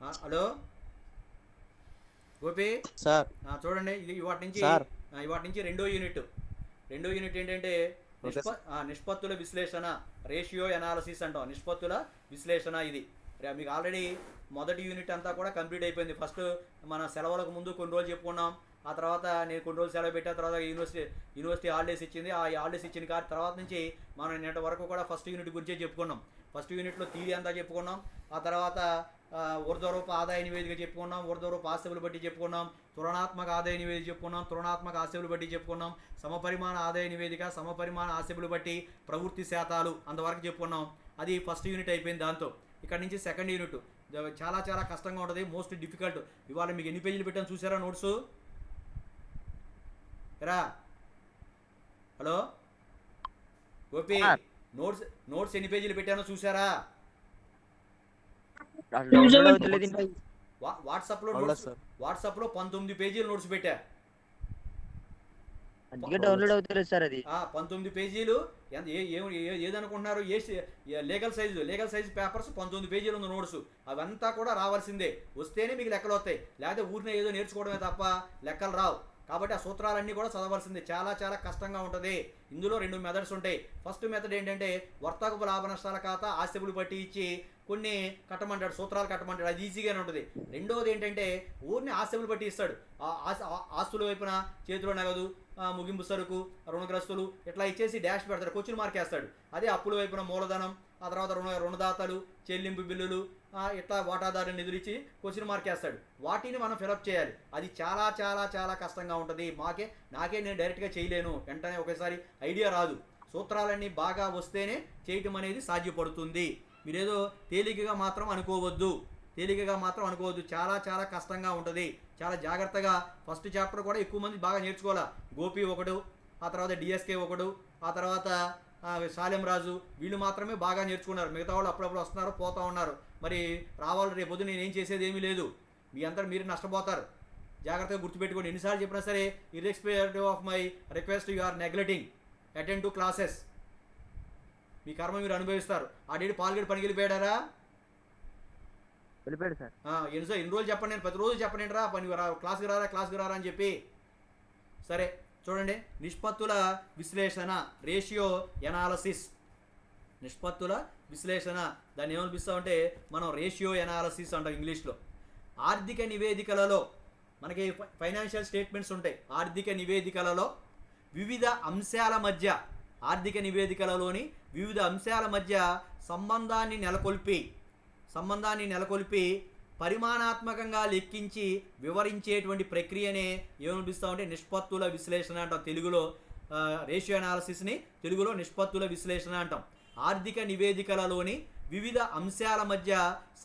Hello Gopi. Sir. చూడండి ఇది ఇవాటి నుంచి సార్. రెండో యూనిట్ ఏంటంటే ఓకే సార్. నిష్పత్తుల విశ్లేషణ, రేషియో ఎనాలసిస్ అంటాం. నిష్పత్తుల విశ్లేషణ ఇది మీకు ఆల్రెడీ మొదటి యూనిట్ అంతా కూడా కంప్లీట్ అయిపోయింది. ఫస్ట్ మన సెలవులకు ముందు కొన్ని రోజులు చెప్పుకున్నాం. ఆ తర్వాత నేను కొన్ని రోజులు సెలవు పెట్టిన తర్వాత యూనివర్సిటీ హాలిడేస్ ఇచ్చింది. ఆ హాలిడేస్ ఇచ్చిన తర్వాత నుంచి మనం నిన్నటి వరకు కూడా ఫస్ట్ యూనిట్ గురించే చెప్పుకున్నాం. ఫస్ట్ యూనిట్లో థియరీ అంతా చెప్పుకున్నాం. ఆ తర్వాత ఊర్ధ్వరూప ఆదాయ నివేదిక చెప్పుకున్నాం, ఊర్ధ్వరూప ఆస్తువులు బట్టి చెప్పుకున్నాం, తులనాత్మక ఆదాయ నివేదిక చెప్పుకున్నాం, తులనాత్మక ఆస్తువులు బట్టి చెప్పుకున్నాం, సమపరిమాణ ఆదాయ నివేదిక, సమపరిమాణ ఆస్తువులు బట్టి ప్రవృత్తి శాతాలు అంతవరకు చెప్పుకున్నాం. అది ఫస్ట్ యూనిట్ అయిపోయింది. దాంతో ఇక్కడ నుంచి సెకండ్ యూనిట్ చాలా చాలా కష్టంగా ఉంటుంది, మోస్ట్ డిఫికల్ట్. ఇవాళ మీకు ఎన్ని పేజీలు పెట్టాను చూసారా నోట్స్? రా హలో గోపి, నోట్స్ నోట్స్ ఎన్ని పేజీలు పెట్టానో చూసారా? వాట్సాప్లో నోట్స్, వాట్సాప్లో 19 పేజీలు నోట్స్ పెట్టా. డౌన్లోడ్ అవుతలేదు సార్ అది. 19 పేజీలు. ఏదనుకుంటున్నారు? లీగల్ సైజ్ పేపర్స్ 19 పేజీలు ఉంది నోట్స్. అవంతా కూడా రావాల్సిందే, వస్తేనే మీకు లెక్కలు వస్తాయి. లేకపోతే ఊరినే ఏదో నేర్చుకోవడమే తప్ప లెక్కలు రావు. కాబట్టి ఆ సూత్రాలన్నీ కూడా చదవాల్సిందే. చాలా చాలా కష్టంగా ఉంటుంది. ఇందులో 2 మెథడ్స్ ఉంటాయి. ఫస్ట్ మెథడ్ ఏంటంటే వర్తకపు లాభ నష్టాల ఖాతా ఆస్తులు బట్టి ఇచ్చి కొన్ని కట్టమంటాడు, సూత్రాలు కట్టమంటాడు. అది ఈజీగానే ఉంటుంది. రెండోది ఏంటంటే ఊరిని ఆస్తులు బట్టి ఇస్తాడు. ఆస్తుల వైపున చేతిలో నగదు, ముగింపు సరుకు, రుణగ్రస్తులు ఇట్లా ఇచ్చేసి డాష్ పెడతాడు, క్వశ్చన్ మార్క్ వేస్తాడు. అదే అప్పుల వైపున మూలధనం, ఆ తర్వాత రుణదాతలు, చెల్లింపు బిల్లులు, ఇట్లా వాటాదారుని నిధులిచ్చి క్వశ్చన్ మార్క్ వేస్తాడు. వాటిని మనం ఫిలప్ చేయాలి. అది చాలా చాలా చాలా కష్టంగా ఉంటుంది. నాకే నేను డైరెక్ట్గా చేయలేను, వెంటనే ఒకేసారి ఐడియా రాదు. సూత్రాలన్నీ బాగా వస్తేనే చేయటం అనేది సాధ్యపడుతుంది. మీరేదో తేలికగా మాత్రం అనుకోవద్దు. చాలా చాలా కష్టంగా ఉంటుంది. చాలా జాగ్రత్తగా ఫస్ట్ చాప్టర్ కూడా ఎక్కువ మంది బాగా నేర్చుకోవాలా. గోపి ఒకడు, ఆ తర్వాత డిఎస్కే ఒకడు, ఆ తర్వాత సాలెం రాజు, వీళ్ళు మాత్రమే బాగా నేర్చుకున్నారు. మిగతా వాళ్ళు అప్పుడప్పుడు వస్తున్నారు, పోతూ ఉన్నారు. మరి రావాలి, రేపు పొద్దున నేనేం చేసేది ఏమీ లేదు. మీ అంతా మీరు నష్టపోతారు. జాగ్రత్తగా గుర్తుపెట్టుకోండి. ఎన్నిసార్లు చెప్పినా సరే, irrespective of my request you are neglecting, attend to classes. మీ కర్మ మీరు అనుభవిస్తారు. ఆ డేట్ పాల్గొడి పనికి వెళ్ళిపోయాడారా? వెళ్ళిపోయాడు సార్. ఎన్ని రోజులు చెప్పండి, నేను ప్రతిరోజు చెప్పండి రా, పని క్లాస్కి రారా అని చెప్పి. సరే చూడండి, నిష్పత్తుల విశ్లేషణ, రేషియో ఎనాలసిస్. నిష్పత్తుల విశ్లేషణ దాన్ని ఏమనిపిస్తామంటే మనం రేషియో ఎనాలసిస్ అంటాం ఇంగ్లీష్లో. ఆర్థిక నివేదికలలో మనకి ఫైనాన్షియల్ స్టేట్మెంట్స్ ఉంటాయి. ఆర్థిక నివేదికలలో వివిధ అంశాల మధ్య, ఆర్థిక నివేదికలలోని వివిధ అంశాల మధ్య సంబంధాన్ని నెలకొల్పి పరిమాణాత్మకంగా లెక్కించి వివరించేటువంటి ప్రక్రియనే ఏమనిపిస్తామంటే నిష్పత్తుల విశ్లేషణ అంటాం. తెలుగులో రేషియో అనాలిసిస్ని తెలుగులో నిష్పత్తుల విశ్లేషణ అంటాం. ఆర్థిక నివేదికలలోని వివిధ అంశాల మధ్య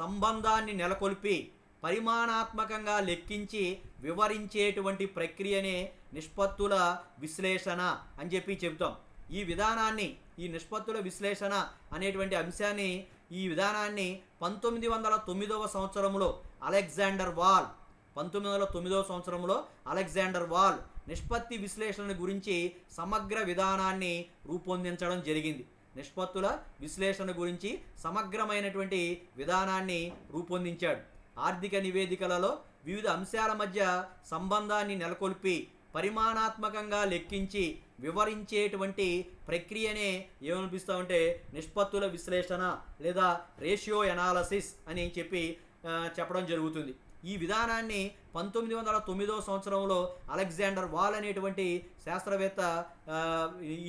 సంబంధాన్ని నెలకొల్పి పరిమాణాత్మకంగా లెక్కించి వివరించేటువంటి ప్రక్రియనే నిష్పత్తుల విశ్లేషణ అని చెప్పి చెబుతాం. ఈ విధానాన్ని, ఈ నిష్పత్తుల విశ్లేషణ అనేటువంటి అంశాన్ని, ఈ విధానాన్ని 1909వ సంవత్సరంలో అలెగ్జాండర్ వాల్ నిష్పత్తి విశ్లేషణ గురించి సమగ్ర విధానాన్ని రూపొందించడం జరిగింది. నిష్పత్తుల విశ్లేషణ గురించి సమగ్రమైనటువంటి విధానాన్ని రూపొందించాడు. ఆర్థిక నివేదికలలో వివిధ అంశాల మధ్య సంబంధాన్ని నెలకొల్పి పరిమాణాత్మకంగా లెక్కించి వివరించేటువంటి ప్రక్రియనే ఏమనిపిస్తామంటే నిష్పత్తుల విశ్లేషణ లేదా రేషియో ఎనాలసిస్ అని చెప్పి చెప్పడం జరుగుతుంది. ఈ విధానాన్ని 1909వ సంవత్సరంలో అలెగ్జాండర్ వాల్ అనేటువంటి శాస్త్రవేత్త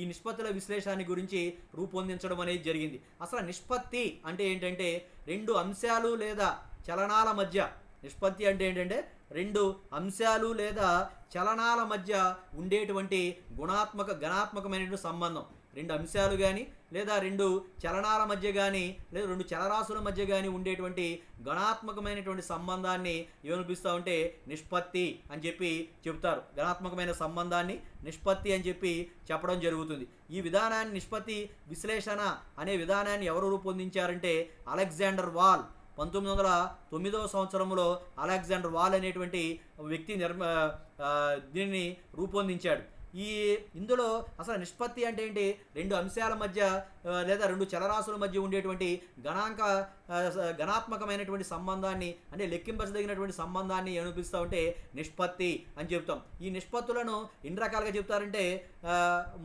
ఈ నిష్పత్తుల విశ్లేషణ గురించి రూపొందించడం అనేది జరిగింది. అసలు నిష్పత్తి అంటే ఏంటంటే 2 అంశాలు లేదా చలనాల మధ్య, నిష్పత్తి అంటే ఏంటంటే 2 అంశాలు లేదా చలనాల మధ్య ఉండేటువంటి గణాత్మకమైనటువంటి సంబంధం. 2 అంశాలు కానీ లేదా 2 చలనాల మధ్య కానీ లేదా 2 చలరాశుల మధ్య కానీ ఉండేటువంటి గణాత్మకమైనటువంటి సంబంధాన్ని ఏమనిపిస్తామంటే నిష్పత్తి అని చెప్పి చెప్తారు. గణాత్మకమైన సంబంధాన్ని నిష్పత్తి అని చెప్పి చెప్పడం జరుగుతుంది. ఈ విధానాన్ని, నిష్పత్తి విశ్లేషణ అనే విధానాన్ని ఎవరు రూపొందించారంటే అలెగ్జాండర్ వాల్. 1909వ సంవత్సరంలో అలెగ్జాండర్ వాల్ అనేటువంటి వ్యక్తి దీన్ని రూపొందించాడు. ఈ ఇందులో అసలు నిష్పత్తి అంటే ఏంటి? రెండు అంశాల మధ్య లేదా రెండు చలరాశుల మధ్య ఉండేటువంటి గణాత్మకమైనటువంటి సంబంధాన్ని, అంటే లెక్కింపదగినటువంటి సంబంధాన్ని ఏమనిపిస్తూ ఉంటే నిష్పత్తి అని చెప్తాం. ఈ నిష్పత్తులను ఎన్ని రకాలుగా చెప్తారంటే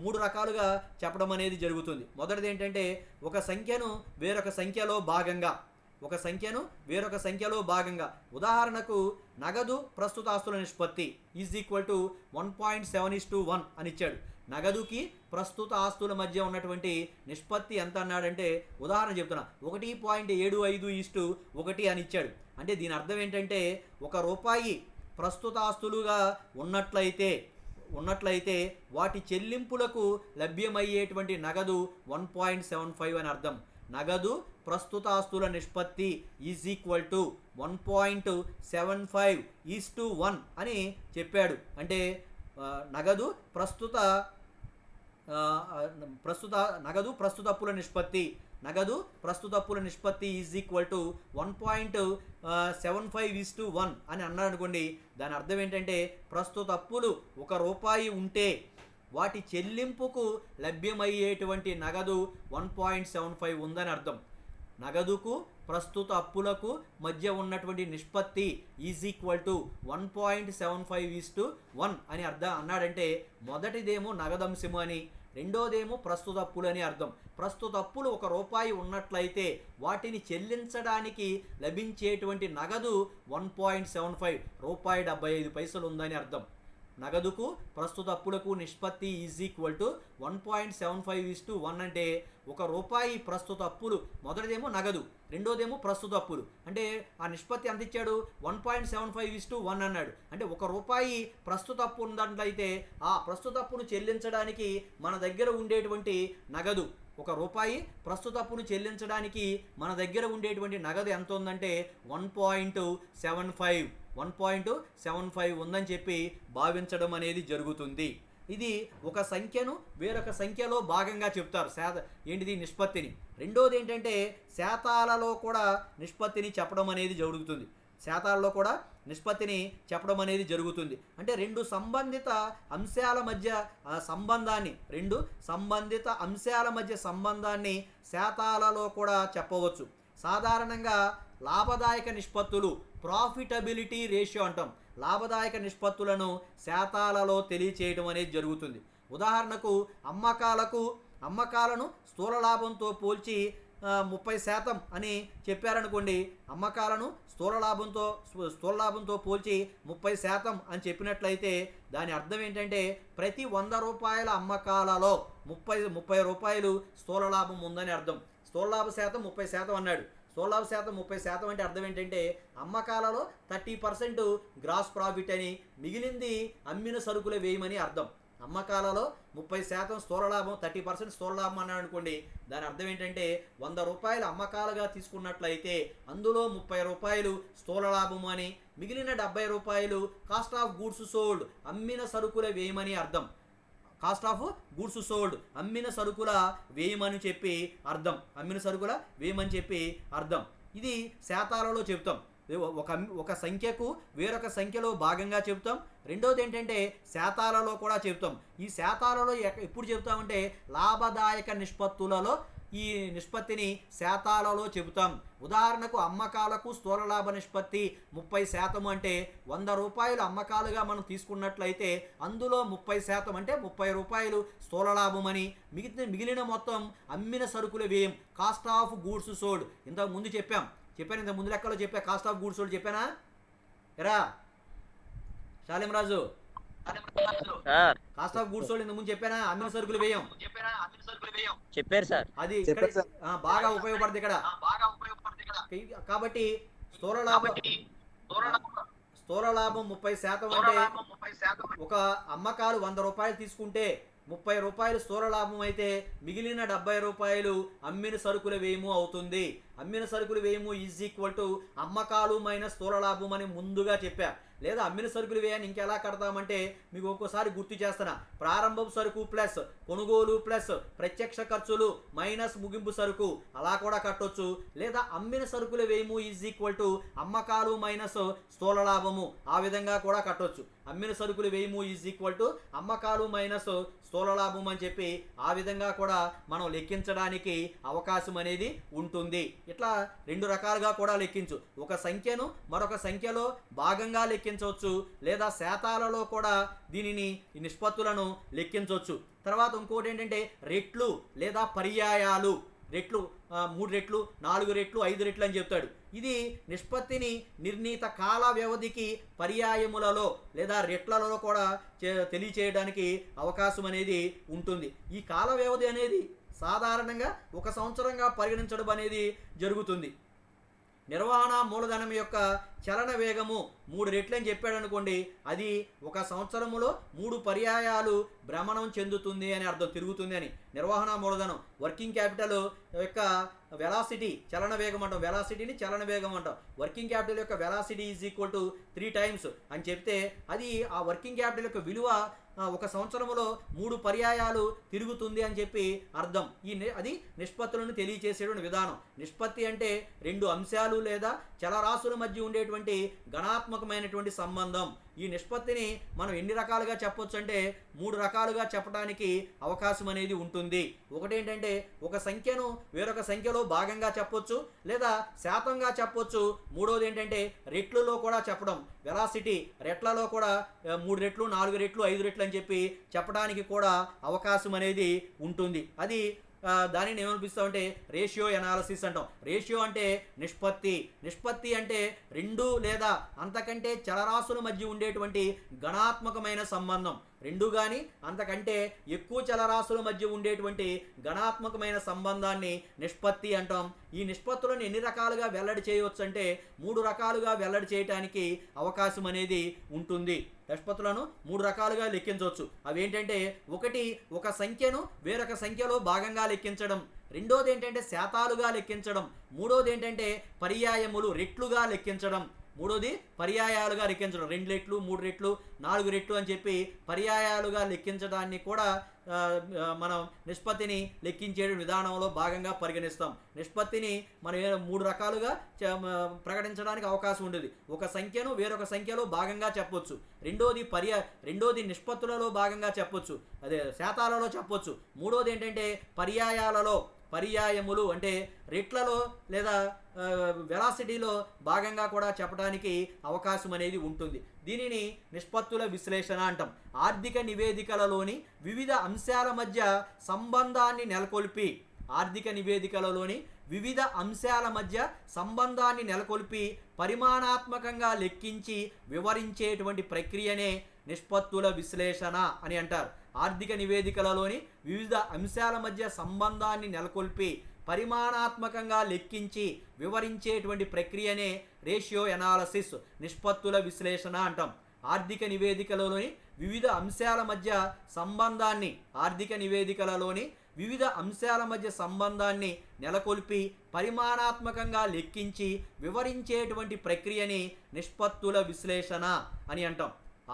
3 రకాలుగా చెప్పడం అనేది జరుగుతుంది. మొదటిది ఏంటంటే ఒక సంఖ్యను వేరొక సంఖ్యలో భాగంగా, ఉదాహరణకు నగదు ప్రస్తుత ఆస్తుల నిష్పత్తి ఈజ్ ఈక్వల్ టు 1.7:1 అని ఇచ్చాడు. నగదుకి ప్రస్తుత ఆస్తుల మధ్య ఉన్నటువంటి నిష్పత్తి ఎంత అన్నాడంటే, ఉదాహరణ చెప్తున్నా, 1.75:1 అని ఇచ్చాడు. అంటే దీని అర్థం ఏంటంటే ₹1 ప్రస్తుత ఆస్తులుగా ఉన్నట్లయితే వాటి చెల్లింపులకు లభ్యమయ్యేటువంటి నగదు 1.75 అని అర్థం. నగదు ప్రస్తుత ఆస్తుల నిష్పత్తి ఈజ్ ఈక్వల్ టు 1.75:1 అని చెప్పాడు. అంటే నగదు ప్రస్తుత అప్పుల నిష్పత్తి ఈజ్ ఈక్వల్ టు 1.75:1 అని అన్నాడు అనుకోండి. దాని అర్థం ఏంటంటే ప్రస్తుత అప్పులు ₹1 ఉంటే వాటి చెల్లింపుకు లభ్యమయ్యేటువంటి నగదు 1.75 ఉందని అర్థం. నగదుకు ప్రస్తుత అప్పులకు మధ్య ఉన్నటువంటి నిష్పత్తి ఈజ్ ఈక్వల్ టు 1.75:1 అని అర్థం అన్నాడంటే, మొదటిదేమో నగదంశము అని, రెండోదేమో ప్రస్తుత అప్పులు అని అర్థం. ప్రస్తుత అప్పులు ₹1 ఉన్నట్లయితే వాటిని చెల్లించడానికి లభించేటువంటి నగదు 1.75 ₹0.75 ఉందని అర్థం. నగదుకు ప్రస్తుత అప్పులకు నిష్పత్తి ఈజ్ ఈక్వల్ టు 1.75:1 అంటే ₹1 ప్రస్తుత అప్పులు, మొదటిదేమో నగదు, రెండోదేమో ప్రస్తుత అప్పులు. అంటే ఆ నిష్పత్తి ఎంత ఇచ్చాడు? 1.75:1 అన్నాడు. అంటే ₹1 ప్రస్తుత అప్పు ఉన్నట్లయితే ఆ ప్రస్తుత అప్పును చెల్లించడానికి మన దగ్గర ఉండేటువంటి నగదు, ₹1 ప్రస్తుత అప్పును చెల్లించడానికి మన దగ్గర ఉండేటువంటి నగదు ఎంత ఉందంటే 1.75 ఉందని చెప్పి భావించడం అనేది జరుగుతుంది. ఇది ఒక సంఖ్యను వేరొక సంఖ్యలో భాగంగా చెప్తారు. ఏంటిది? నిష్పత్తిని. రెండోది ఏంటంటే శాతాలలో కూడా నిష్పత్తిని చెప్పడం అనేది జరుగుతుంది. అంటే రెండు సంబంధిత అంశాల మధ్య సంబంధాన్ని శాతాలలో కూడా చెప్పవచ్చు. సాధారణంగా లాభదాయక నిష్పత్తులు, ప్రాఫిటబిలిటీ రేషియో అంటాం, లాభదాయక నిష్పత్తులను శాతాలలో తెలియచేయడం అనేది జరుగుతుంది. ఉదాహరణకు అమ్మకాలను స్థూల లాభంతో పోల్చి 30% అని చెప్పారనుకోండి. అమ్మకాలను స్థూల లాభంతో పోల్చి 30% అని చెప్పినట్లయితే దాని అర్థం ఏంటంటే ప్రతి ₹100 అమ్మకాలలో 30 రూపాయలు స్థూల లాభం ఉందని అర్థం. స్థూల లాభ శాతం 30% అన్నాడు. స్థూల లాభ శాతం 30% అంటే అర్థం ఏంటంటే అమ్మకాలలో 30% గ్రాస్ ప్రాఫిట్ అని, మిగిలింది అమ్మిన సరుకుల వ్యయమని అర్థం. అమ్మకాలలో 30% స్థూల లాభం, 30% స్థూల లాభం అన్నాడు అనుకోండి. దాని అర్థం ఏంటంటే ₹100 అమ్మకాలుగా తీసుకున్నట్లయితే అందులో ₹30 స్థూల లాభము అని, మిగిలిన ₹70 కాస్ట్ ఆఫ్ గూడ్స్ సోల్డ్, అమ్మిన సరుకుల వ్యయమని అర్థం. కాస్ట్ ఆఫ్ గూడ్స్ సోల్డ్, అమ్మిన సరుకుల వ్యయమని చెప్పి అర్థం. ఇది శాతాలలో చెప్తాం. ఒక సంఖ్యకు వేరొక సంఖ్యలో భాగంగా చెప్తాం. రెండోది ఏంటంటే శాతాలలో కూడా చెప్తాం. ఈ శాతాలలో ఎప్పుడు చెప్తామంటే లాభదాయక నిష్పత్తులలో ఈ నిష్పత్తిని శాతాలలో చెబుతాం. ఉదాహరణకు అమ్మకాలకు స్థూల లాభ నిష్పత్తి 30% అంటే ₹100 అమ్మకాలుగా మనం తీసుకున్నట్లయితే అందులో 30% అంటే ₹30 స్థూల లాభం అని, మిగిలిన మొత్తం అమ్మిన సరుకుల వ్యయం, కాస్ట్ ఆఫ్ గూడ్స్ సోల్డ్. ఇంత ముందు లెక్కలో చెప్పా. కాస్ట్ ఆఫ్ గూడ్స్ సోల్డ్ చెప్పానా? ఎరా శాలిం రాజు, కాస్ట్ ఆఫ్ గూడ్స్ సోల్డ్ ఇంత ముందు చెప్పానా? అమ్మిన సరుకుల వ్యయం చెప్పారు సార్. అది బాగా ఉపయోగపడుతుంది ఇక్కడ. కాబట్టి స్థూల లాభం 30% అంటే ఒక అమ్మకాలు ₹100 తీసుకుంటే ₹30 స్థూల లాభం అయితే మిగిలిన ₹70 అమ్మిన సరుకుల వ్యయము అవుతుంది. అమ్మిన సరుకులు వ్యయము ఈజ్ ఈక్వల్ టు అమ్మకాలు మైనస్ స్థూల లాభం అని ముందుగా చెప్పా. లేదా అమ్మిన సరుకులు వ్యయాన్ని ఇంకెలా కడతామంటే మీకు ఒక్కోసారి గుర్తు చేస్తున్నా. ప్రారంభపు సరుకు ప్లస్ కొనుగోలు ప్లస్ ప్రత్యక్ష ఖర్చులు మైనస్ ముగింపు సరుకు అలా కూడా కట్టొచ్చు. లేదా అమ్మిన సరుకుల వ్యయము ఈజ్ ఈక్వల్ టు అమ్మకాలు మైనస్ స్థూల లాభము ఆ విధంగా కూడా కట్టొచ్చు. అమ్మిన సరుకుల వ్యయము ఈజ్ ఈక్వల్ టు అమ్మకాలు మైనస్ స్థూల లాభం అని చెప్పి ఆ విధంగా కూడా మనం లెక్కించడానికి అవకాశం అనేది ఉంటుంది. ఇట్లా రెండు రకాలుగా కూడా లెక్కించు. ఒక సంఖ్యను మరొక సంఖ్యలో భాగంగా లెక్కించవచ్చు, లేదా శాతాలలో కూడా దీనిని ఈ నిష్పత్తులను లెక్కించవచ్చు. తర్వాత ఇంకోటి ఏంటంటే రెట్లు లేదా పర్యాయాలు. రెట్లు 3 రెట్లు 4 రెట్లు 5 రెట్లు అని చెప్తాడు. ఇది నిష్పత్తిని నిర్ణీత కాల వ్యవధికి పర్యాయములలో లేదా రెట్లలో కూడా తెలియచేయడానికి అవకాశం అనేది ఉంటుంది. ఈ కాల వ్యవధి అనేది సాధారణంగా 1 సంవత్సరంగా పరిగణించడం అనేది జరుగుతుంది. నిర్వహణ మూలధనం యొక్క చలన వేగము 3 రెట్లు అని చెప్పాడు అనుకోండి, అది 1 సంవత్సరములో 3 పర్యాయాలు భ్రమణం చెందుతుంది అని అర్థం, తిరుగుతుంది అని. నిర్వహణ మూలధనం వర్కింగ్ క్యాపిటల్ యొక్క వెలాసిటీ చలన వేగం అంటాం, వెలాసిటీని చలన వేగం అంటాం. వర్కింగ్ క్యాపిటల్ యొక్క velocity is equal to 3 times అని చెప్తే అది ఆ వర్కింగ్ క్యాపిటల్ యొక్క విలువ 1 సంవత్సరంలో 3 పర్యాయాలు తిరుగుతుంది అని చెప్పి అర్థం. అది నిష్పత్తులను తెలియచేసేటువంటి విధానం. నిష్పత్తి అంటే 2 అంశాలు లేదా చలరాశుల మధ్య ఉండేటువంటి గణాత్మకమైనటువంటి సంబంధం. ఈ నిష్పత్తిని మనం ఎన్ని రకాలుగా చెప్పొచ్చు అంటే 3 రకాలుగా చెప్పడానికి అవకాశం అనేది ఉంటుంది. ఒకటేంటంటే ఒక సంఖ్యను వేరొక సంఖ్యలో భాగంగా చెప్పొచ్చు, లేదా శాతంగా చెప్పొచ్చు. మూడోది ఏంటంటే రెట్లలో కూడా చెప్పడం, వెలాసిటీ రెట్లలో కూడా 3 రెట్లు 4 రెట్లు 5 రెట్లు అని చెప్పి చెప్పడానికి కూడా అవకాశం అనేది ఉంటుంది. అది దానిని ఏమనిపిస్తామంటే రేషియో ఎనాలిసిస్ అంటాం. రేషియో అంటే నిష్పత్తి, నిష్పత్తి అంటే 2 లేదా అంతకంటే చలరాశుల మధ్య ఉండేటువంటి గణాత్మకమైన సంబంధం. 2 కానీ అంతకంటే ఎక్కువ చలరాశుల మధ్య ఉండేటువంటి గణాత్మకమైన సంబంధాన్ని నిష్పత్తి అంటాం. ఈ నిష్పత్తులను ఎన్ని రకాలుగా వెల్లడి చేయవచ్చు అంటే 3 రకాలుగా వెల్లడి చేయడానికి అవకాశం అనేది ఉంటుంది. నిష్పత్తులను 3 రకాలుగా లెక్కించవచ్చు. అవేంటంటే ఒకటి ఒక సంఖ్యను వేరొక సంఖ్యలో భాగంగా లెక్కించడం, రెండోది ఏంటంటే శాతాలుగా లెక్కించడం, మూడోది ఏంటంటే పర్యాయములు రెట్లుగా లెక్కించడం, మూడోది పర్యాయాలుగా లెక్కించడం. 2 రెట్లు 3 రెట్లు 4 రెట్లు అని చెప్పి పర్యాయాలుగా లెక్కించడాన్ని కూడా మనం నిష్పత్తిని లెక్కించే విధానంలో భాగంగా పరిగణిస్తాం. నిష్పత్తిని మనం 3 రకాలుగా ప్రకటించడానికి అవకాశం ఉంటుంది. ఒక సంఖ్యను వేరొక సంఖ్యలో భాగంగా చెప్పొచ్చు, రెండోది నిష్పత్తులలో భాగంగా చెప్పొచ్చు, అదే శాతాలలో చెప్పొచ్చు, మూడోది ఏంటంటే పర్యాయాలలో పర్యాయములు అంటే రెట్లలో లేదా వెలాసిటీలో భాగంగా కూడా చెప్పడానికి అవకాశం అనేది ఉంటుంది. దీనిని నిష్పత్తుల విశ్లేషణ అంటాం. ఆర్థిక నివేదికలలోని వివిధ అంశాల మధ్య సంబంధాన్ని నెలకొల్పి, ఆర్థిక నివేదికలలోని వివిధ అంశాల మధ్య సంబంధాన్ని నెలకొల్పి పరిమాణాత్మకంగా లెక్కించి వివరించేటువంటి ప్రక్రియనే నిష్పత్తుల విశ్లేషణ అని అంటారు. ఆర్థిక నివేదికలలోని వివిధ అంశాల మధ్య సంబంధాన్ని నెలకొల్పి పరిమాణాత్మకంగా లెక్కించి వివరించేటువంటి ప్రక్రియనే రేషియో ఎనాలసిస్, నిష్పత్తుల విశ్లేషణ అంటాం. ఆర్థిక నివేదికలలోని వివిధ అంశాల మధ్య సంబంధాన్ని, ఆర్థిక నివేదికలలోని వివిధ అంశాల మధ్య సంబంధాన్ని నెలకొల్పి పరిమాణాత్మకంగా లెక్కించి వివరించేటువంటి ప్రక్రియని నిష్పత్తుల విశ్లేషణ అని అంటాం.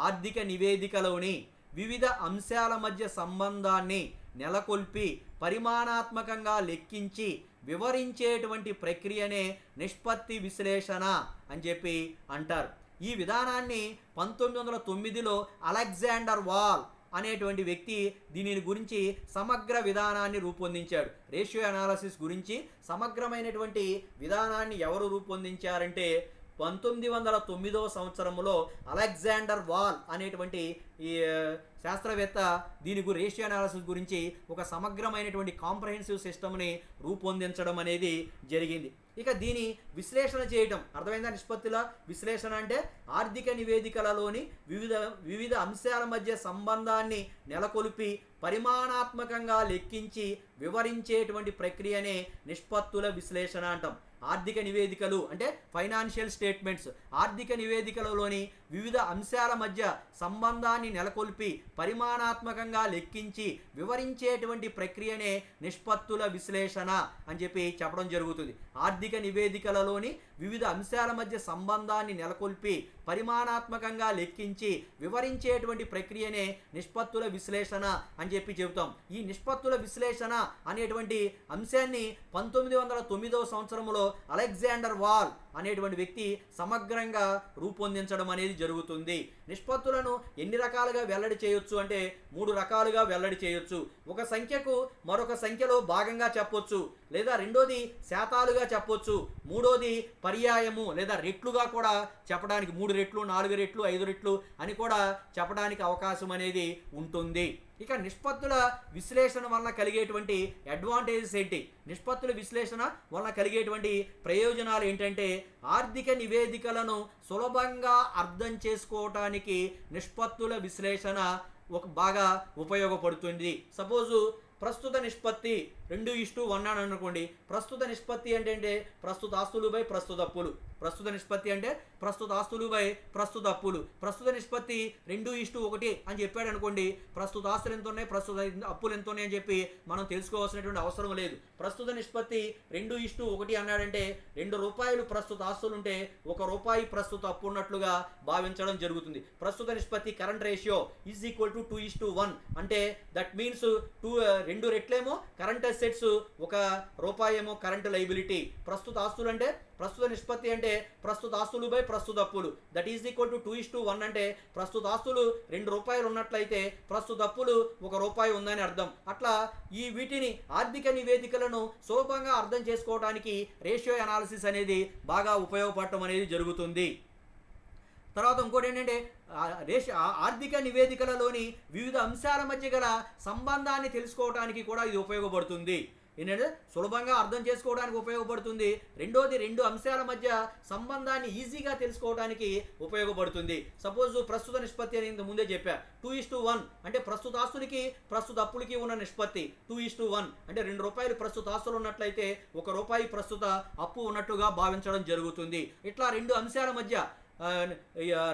ఆర్థిక నివేదికలోని వివిధ అంశాల మధ్య సంబంధాన్ని నెలకొల్పి పరిమాణాత్మకంగా లెక్కించి వివరించేటువంటి ప్రక్రియనే నిష్పత్తి విశ్లేషణ అని చెప్పి అంటారు. ఈ విధానాన్ని 1909లో అలెగ్జాండర్ వాల్ అనేటువంటి వ్యక్తి దీని గురించి సమగ్ర విధానాన్ని రూపొందించాడు. రేషియో అనాలిసిస్ గురించి సమగ్రమైనటువంటి విధానాన్ని ఎవరు రూపొందించారంటే 1909వ సంవత్సరంలో అలెగ్జాండర్ వాల్ అనేటువంటి ఈ శాస్త్రవేత్త దీని రేషియో అనాలిసిస్ గురించి ఒక సమగ్రమైనటువంటి కాంప్రహెన్సివ్ సిస్టమ్ని రూపొందించడం అనేది జరిగింది. ఇక దీని విశ్లేషణ చేయటం అర్థమైందా? నిష్పత్తుల విశ్లేషణ అంటే ఆర్థిక నివేదికలలోని వివిధ అంశాల మధ్య సంబంధాన్ని నెలకొల్పి పరిమాణాత్మకంగా లెక్కించి వివరించేటువంటి ప్రక్రియనే నిష్పత్తుల విశ్లేషణ అంటాం. ఆర్థిక నివేదికలు అంటే ఫైనాన్షియల్ స్టేట్మెంట్స్, ఆర్థిక నివేదికలలోని వివిధ అంశాల మధ్య సంబంధాన్ని నెలకొల్పి పరిమాణాత్మకంగా లెక్కించి వివరించేటువంటి ప్రక్రియనే నిష్పత్తుల విశ్లేషణ అని చెప్పడం జరుగుతుంది. ఆర్థిక నివేదికలలోని వివిధ అంశాల మధ్య సంబంధాన్ని నెలకొల్పి పరిమాణాత్మకంగా లెక్కించి వివరించేటువంటి ప్రక్రియనే నిష్పత్తుల విశ్లేషణ అని చెబుతాం. ఈ నిష్పత్తుల విశ్లేషణ అనేటువంటి అంశాన్ని 1909వ సంవత్సరంలో అలెగ్జాండర్ వాల్ అనేటువంటి వ్యక్తి సమగ్రంగా రూపొందించడం అనేది జరుగుతుంది. నిష్పత్తులను ఎన్ని రకాలుగా వెల్లడి చేయొచ్చు అంటే 3 రకాలుగా వెల్లడి చేయొచ్చు. ఒక సంఖ్యకు మరొక సంఖ్యలో భాగంగా చెప్పొచ్చు, లేదా రెండోది శాతాలుగా చెప్పొచ్చు, మూడోది పర్యాయము లేదా రెట్లుగా కూడా చెప్పడానికి 3 రెట్లు 4 రెట్లు 5 రెట్లు అని కూడా చెప్పడానికి అవకాశం అనేది ఉంటుంది. ఇక నిష్పత్తుల విశ్లేషణ వలన కలిగేటువంటి అడ్వాంటేజెస్ ఏంటి, నిష్పత్తుల విశ్లేషణ వలన కలిగేటువంటి ప్రయోజనాలు ఏంటంటే ఆర్థిక నివేదికలను సులభంగా అర్థం చేసుకోవటానికి నిష్పత్తుల విశ్లేషణ బాగా ఉపయోగపడుతుంది. సపోజు ప్రస్తుత నిష్పత్తి 2:1 అని అనుకోండి. ప్రస్తుత నిష్పత్తి అంటే ప్రస్తుత ఆస్తులు బై ప్రస్తుత అప్పులు. ప్రస్తుత నిష్పత్తి అంటే ప్రస్తుత ఆస్తులు బై ప్రస్తుత అప్పులు. ప్రస్తుత నిష్పత్తి 2:1 అని చెప్పాడు అనుకోండి, ప్రస్తుత ఆస్తులు ఎంత ఉన్నాయి, ప్రస్తుత అప్పులు ఎంత ఉన్నాయి అని చెప్పి మనం తెలుసుకోవాల్సినటువంటి అవసరం లేదు. ప్రస్తుత నిష్పత్తి 2:1 అన్నాడంటే ₹2 ప్రస్తుత ఆస్తులు ఉంటే ₹1 ప్రస్తుత అప్పు ఉన్నట్లుగా భావించడం జరుగుతుంది. ప్రస్తుత నిష్పత్తి current ratio is equal to 2:1 అంటే దట్ మీన్స్ 2 రెట్లేమో కరెంట్ అసెట్స్, ₹1 ఏమో కరెంట్ లైబిలిటీ. ప్రస్తుత ఆస్తులు అంటే ప్రస్తుత నిష్పత్తి అంటే ప్రస్తుత ఆస్తులు బై ప్రస్తుత అప్పులు, దట్ ఈజ్ ఈక్వల్ టు 2:1 అంటే ప్రస్తుత ఆస్తులు ₹2 ఉన్నట్లయితే ప్రస్తుత అప్పులు ₹1 ఉందని అర్థం. అట్లా ఈ వీటిని ఆర్థిక నివేదికలను సులభంగా అర్థం చేసుకోవడానికి రేషియో అనాలిసిస్ అనేది బాగా ఉపయోగపడటం అనేది జరుగుతుంది. తర్వాత ఇంకోటి ఏంటంటే ఆర్థిక నివేదికలలోని వివిధ అంశాల మధ్య గల సంబంధాన్ని తెలుసుకోవడానికి కూడా ఇది ఉపయోగపడుతుంది. ఏంటంటే సులభంగా అర్థం చేసుకోవడానికి ఉపయోగపడుతుంది. రెండోది 2 అంశాల మధ్య సంబంధాన్ని ఈజీగా తెలుసుకోవడానికి ఉపయోగపడుతుంది. సపోజ్ ప్రస్తుత నిష్పత్తి అని ముందే చెప్పా, 2:1 అంటే ప్రస్తుత ఆస్తులకి ప్రస్తుత అప్పులకి ఉన్న నిష్పత్తి 2:1 అంటే ₹2 ప్రస్తుత ఆస్తులు ఉన్నట్లయితే ₹1 ప్రస్తుత అప్పు ఉన్నట్టుగా భావించడం జరుగుతుంది. ఇట్లా 2 అంశాల మధ్య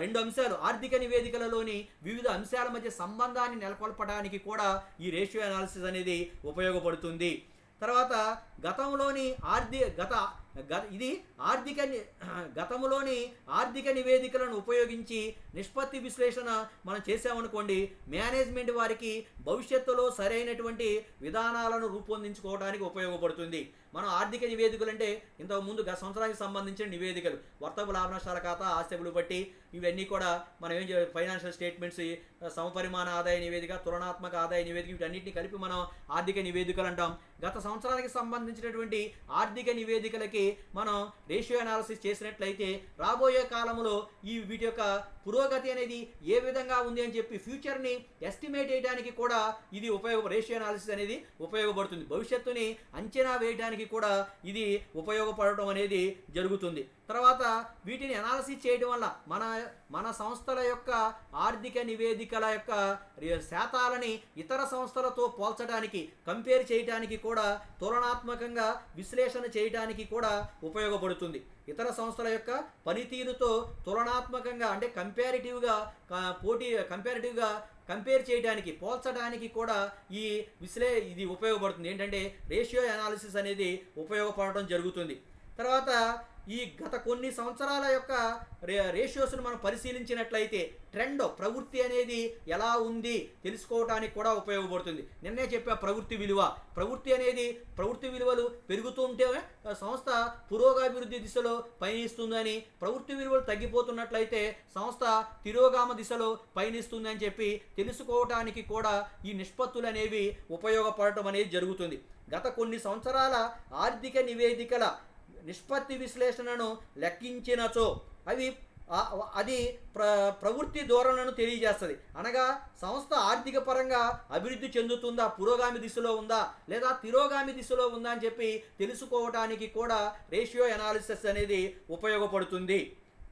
2 అంశాలు ఆర్థిక నివేదికలలోని వివిధ అంశాల మధ్య సంబంధాన్ని నెలకొల్పడానికి కూడా ఈ రేషియో అనాలిసిస్ అనేది ఉపయోగపడుతుంది. తర్వాత గతంలోని ఆర్థిక నివేదికలను ఉపయోగించి నిష్పత్తి విశ్లేషణ మనం చేసామనుకోండి, మేనేజ్మెంట్ వారికి భవిష్యత్తులో సరైనటువంటి విధానాలను రూపొందించుకోవడానికి ఉపయోగపడుతుంది. మనం ఆర్థిక నివేదికలు అంటే ఇంతకుముందు గత సంవత్సరానికి సంబంధించిన నివేదికలు, వర్తక లాభ నష్టాల ఖాతా, ఆస్తివులు బట్టి ఇవన్నీ కూడా మనం ఫైనాన్షియల్ స్టేట్మెంట్స్, సమపరిమాణ ఆదాయ నివేదిక, తులనాత్మక ఆదాయ నివేదిక, వీటన్నిటిని కలిపి మనం ఆర్థిక నివేదికలు అంటాం. గత సంవత్సరానికి సంబంధించినటువంటి ఆర్థిక నివేదికలకి మనం రేషియో అనాలిసిస్ చేసినట్లయితే రాబోయే కాలంలో వీటి యొక్క పురోగతి అనేది ఏ విధంగా ఉంది అని చెప్పి ఫ్యూచర్ని ఎస్టిమేట్ చేయడానికి కూడా ఇది రేషియో అనాలిసిస్ అనేది ఉపయోగపడుతుంది. భవిష్యత్తుని అంచనా వేయడానికి కూడా ఇది ఉపయోగపడటం అనేది జరుగుతుంది. తర్వాత వీటిని అనాలిసిస్ చేయడం వల్ల మన సంస్థల యొక్క ఆర్థిక నివేదికల యొక్క శాతాలని ఇతర సంస్థలతో పోల్చడానికి, కంపేర్ చేయడానికి కూడా, తులనాత్మకంగా విశ్లేషణ చేయడానికి కూడా ఉపయోగపడుతుంది. ఇతర సంస్థల యొక్క పనితీరుతో తులనాత్మకంగా అంటే కంపారిటివ్గా కంపేర్ చేయడానికి, పోల్చడానికి కూడా ఇది ఉపయోగపడుతుంది. ఏంటంటే రేషియో అనాలిసిస్ అనేది ఉపయోగపడటం జరుగుతుంది. తర్వాత ఈ గత కొన్ని సంవత్సరాల యొక్క రేషియోస్ను మనం పరిశీలించినట్లయితే ప్రవృత్తి అనేది ఎలా ఉంది తెలుసుకోవడానికి కూడా ఉపయోగపడుతుంది. నిన్నే చెప్పా ప్రవృత్తి విలువలు పెరుగుతూ ఉంటే సంస్థ పురోగాభివృద్ధి దిశలో పయనిస్తుందని, ప్రవృత్తి విలువలు తగ్గిపోతున్నట్లయితే సంస్థ తిరోగామ దిశలో పయనిస్తుందని చెప్పి తెలుసుకోవడానికి కూడా ఈ నిష్పత్తులు అనేవి ఉపయోగపడటం అనేది జరుగుతుంది. గత కొన్ని సంవత్సరాల ఆర్థిక నివేదికల నిష్పత్తి విశ్లేషణను లెక్కించినచో అది ప్రవృత్తి ధోరణను తెలియజేస్తుంది. అనగా సంస్థ ఆర్థిక పరంగా అభివృద్ధి చెందుతుందా, పురోగామి దిశలో ఉందా లేదా తిరోగామి దిశలో ఉందా అని చెప్పి తెలుసుకోవడానికి కూడా రేషియో అనాలిసిస్ అనేది ఉపయోగపడుతుంది.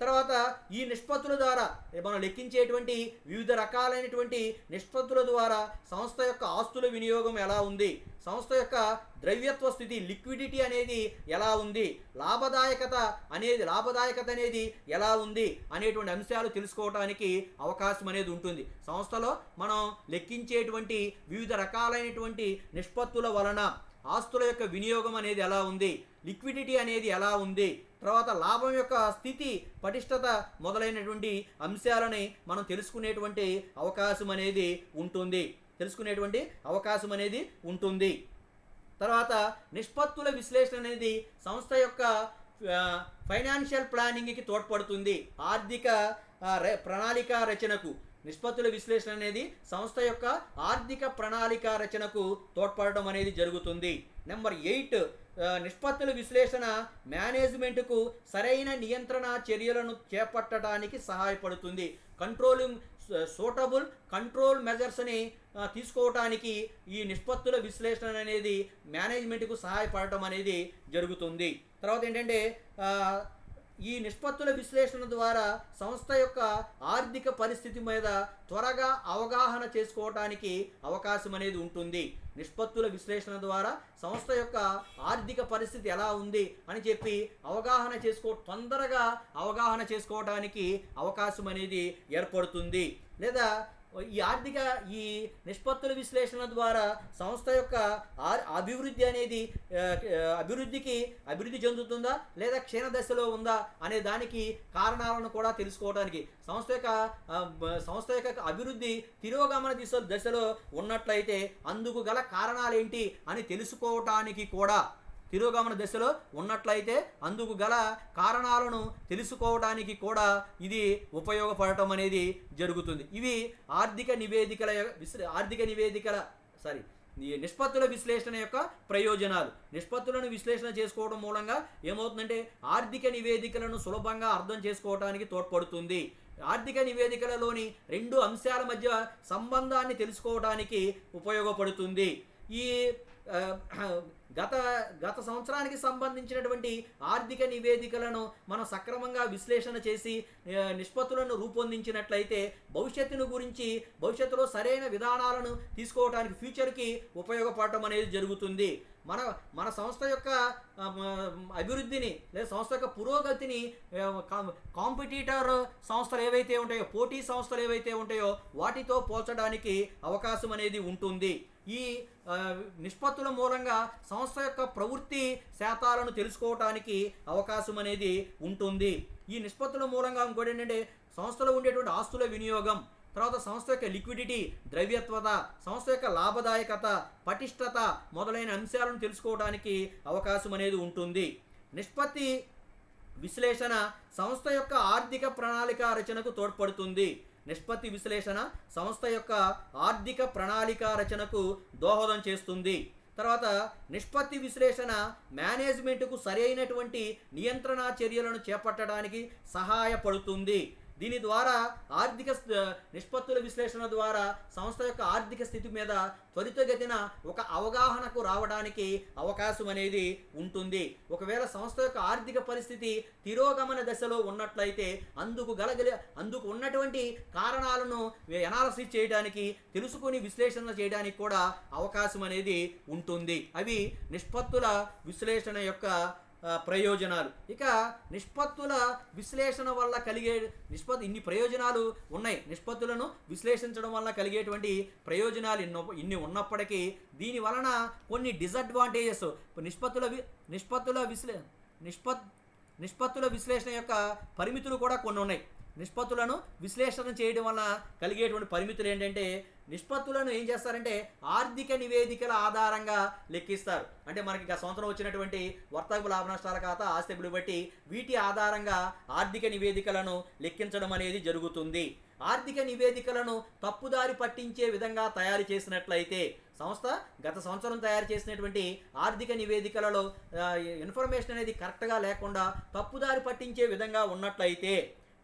తర్వాత ఈ నిష్పత్తుల ద్వారా మనం లెక్కించేటువంటి వివిధ రకాలైనటువంటి నిష్పత్తుల ద్వారా సంస్థ యొక్క ఆస్తుల వినియోగం ఎలా ఉంది, సంస్థ యొక్క ద్రవ్యత్వ స్థితి లిక్విడిటీ అనేది ఎలా ఉంది, లాభదాయకత అనేది ఎలా ఉంది అనేటువంటి అంశాలు తెలుసుకోవడానికి అవకాశం అనేది ఉంటుంది. సంస్థలో మనం లెక్కించేటువంటి వివిధ రకాలైనటువంటి నిష్పత్తుల వలన ఆస్తుల యొక్క వినియోగం అనేది ఎలా ఉంది, లిక్విడిటీ అనేది ఎలా ఉంది, తర్వాత లాభం యొక్క స్థితి, పటిష్టత మొదలైనటువంటి అంశాలని మనం తెలుసుకునేటువంటి అవకాశం అనేది ఉంటుంది. తర్వాత నిష్పత్తుల విశ్లేషణ అనేది సంస్థ యొక్క ఫైనాన్షియల్ ప్లానింగ్కి తోడ్పడుతుంది. ఆర్థిక ప్రణాళిక రచనకు నిష్పత్తుల విశ్లేషణ అనేది సంస్థ యొక్క ఆర్థిక ప్రణాళిక రచనకు తోడ్పడడం అనేది జరుగుతుంది. నెంబర్ 8, నిష్పత్తుల విశ్లేషణ మేనేజ్మెంట్కు సరైన నియంత్రణ చర్యలను చేపట్టడానికి సహాయపడుతుంది. సూటబుల్ కంట్రోల్ మెజర్స్ని తీసుకోవటానికి ఈ నిష్పత్తుల విశ్లేషణ అనేది మేనేజ్మెంట్కు సహాయపడటం అనేది జరుగుతుంది. తర్వాత ఏంటంటే ఈ నిష్పత్తుల విశ్లేషణ ద్వారా సంస్థ యొక్క ఆర్థిక పరిస్థితి మీద త్వరగా అవగాహన చేసుకోవటానికి అవకాశం అనేది ఉంటుంది. నిష్పత్తుల విశ్లేషణ ద్వారా సంస్థ యొక్క ఆర్థిక పరిస్థితి ఎలా ఉంది అని చెప్పి తొందరగా అవగాహన చేసుకోవటానికి అవకాశం అనేది ఏర్పడుతుంది. లేదా ఈ నిష్పత్తుల విశ్లేషణ ద్వారా సంస్థ యొక్క అభివృద్ధి చెందుతుందా లేదా క్షీణ దశలో ఉందా అనే దానికి కారణాలను కూడా తెలుసుకోవడానికి, సంస్థ యొక్క అభివృద్ధి తిరోగమన దశలో ఉన్నట్లయితే అందుకు గల కారణాలేంటి అని తెలుసుకోవటానికి కూడా, తిరోగమన దశలో ఉన్నట్లయితే అందుకు గల కారణాలను తెలుసుకోవడానికి కూడా ఇది ఉపయోగపడటం అనేది జరుగుతుంది. ఇవి నిష్పత్తుల విశ్లేషణ యొక్క ప్రయోజనాలు. నిష్పత్తులను విశ్లేషణ చేసుకోవడం మూలంగా ఏమవుతుందంటే ఆర్థిక నివేదికలను సులభంగా అర్థం చేసుకోవడానికి తోడ్పడుతుంది. ఆర్థిక నివేదికలలోని 2 అంశాల మధ్య సంబంధాన్ని తెలుసుకోవడానికి ఉపయోగపడుతుంది. ఈ గత సంవత్సరానికి సంబంధించినటువంటి ఆర్థిక నివేదికలను మనం సక్రమంగా విశ్లేషణ చేసి నిష్పత్తులను రూపొందించినట్లయితే భవిష్యత్తులో సరైన విధానాలను తీసుకోవడానికి ఫ్యూచర్కి ఉపయోగపడటం అనేది జరుగుతుంది. మన సంస్థ యొక్క అభివృద్ధిని లేదా సంస్థ యొక్క పురోగతిని కాంపిటీటర్ సంస్థలు ఏవైతే ఉంటాయో, పోటీ సంస్థలు ఏవైతే ఉంటాయో వాటితో పోల్చడానికి అవకాశం అనేది ఉంటుంది. ఈ నిష్పత్తుల మూలంగా సంస్థ యొక్క ప్రవృత్తి శాతాలను తెలుసుకోవటానికి అవకాశం అనేది ఉంటుంది. ఈ నిష్పత్తుల మూలంగా ఇంకోటి ఏంటంటే సంస్థలో ఉండేటువంటి ఆస్తుల వినియోగం, తర్వాత సంస్థ యొక్క లిక్విడిటీ, ద్రవ్యత్వత, సంస్థ యొక్క లాభదాయకత, పటిష్టత మొదలైన అంశాలను తెలుసుకోవడానికి అవకాశం అనేది ఉంటుంది. నిష్పత్తి విశ్లేషణ సంస్థ యొక్క ఆర్థిక ప్రణాళిక రచనకు తోడ్పడుతుంది. నిష్పత్తి విశ్లేషణ సంస్థ యొక్క ఆర్థిక ప్రణాళిక రచనకు దోహదం చేస్తుంది. తర్వాత నిష్పత్తి విశ్లేషణ మేనేజ్మెంట్కు సరైనటువంటి నియంత్రణ చర్యలను చేపట్టడానికి సహాయపడుతుంది. దీని ద్వారా నిష్పత్తుల విశ్లేషణ ద్వారా సంస్థ యొక్క ఆర్థిక స్థితి మీద త్వరితగతిన ఒక అవగాహనకు రావడానికి అవకాశం అనేది ఉంటుంది. ఒకవేళ సంస్థ యొక్క ఆర్థిక పరిస్థితి తిరోగమన దశలో ఉన్నట్లయితే అందుకు ఉన్నటువంటి కారణాలను ఎనాలసిస్ చేయడానికి, తెలుసుకుని విశ్లేషణ చేయడానికి కూడా అవకాశం అనేది ఉంటుంది. అవి నిష్పత్తుల విశ్లేషణ యొక్క ప్రయోజనాలు. ఇక నిష్పత్తుల విశ్లేషణ వల్ల ఇన్ని ప్రయోజనాలు ఉన్నాయి. నిష్పత్తులను విశ్లేషించడం వల్ల కలిగేటువంటి ప్రయోజనాలు ఇన్ని ఉన్నప్పటికీ దీని వలన కొన్ని డిసడ్వాంటేజెస్, నిష్పత్తుల విశ్లేషణ యొక్క పరిమితులు కూడా కొన్ని ఉన్నాయి. నిష్పత్తులను విశ్లేషణ చేయడం వల్ల కలిగేటువంటి పరిమితులు ఏంటంటే, నిష్పత్తులను ఏం చేస్తారంటే ఆర్థిక నివేదికల ఆధారంగా లెక్కిస్తారు. అంటే మనకి గత సంవత్సరం వచ్చినటువంటి వర్తకపు లాభ నష్టాల ఖాతా, ఆస్తిని బట్టి వీటి ఆధారంగా ఆర్థిక నివేదికలను లెక్కించడం అనేది జరుగుతుంది. ఆర్థిక నివేదికలను తప్పుదారి పట్టించే విధంగా తయారు చేసినట్లయితే, సంస్థ గత సంవత్సరం తయారు చేసినటువంటి ఆర్థిక నివేదికలలో ఇన్ఫర్మేషన్ అనేది కరెక్ట్గా లేకుండా తప్పుదారి పట్టించే విధంగా ఉన్నట్లయితే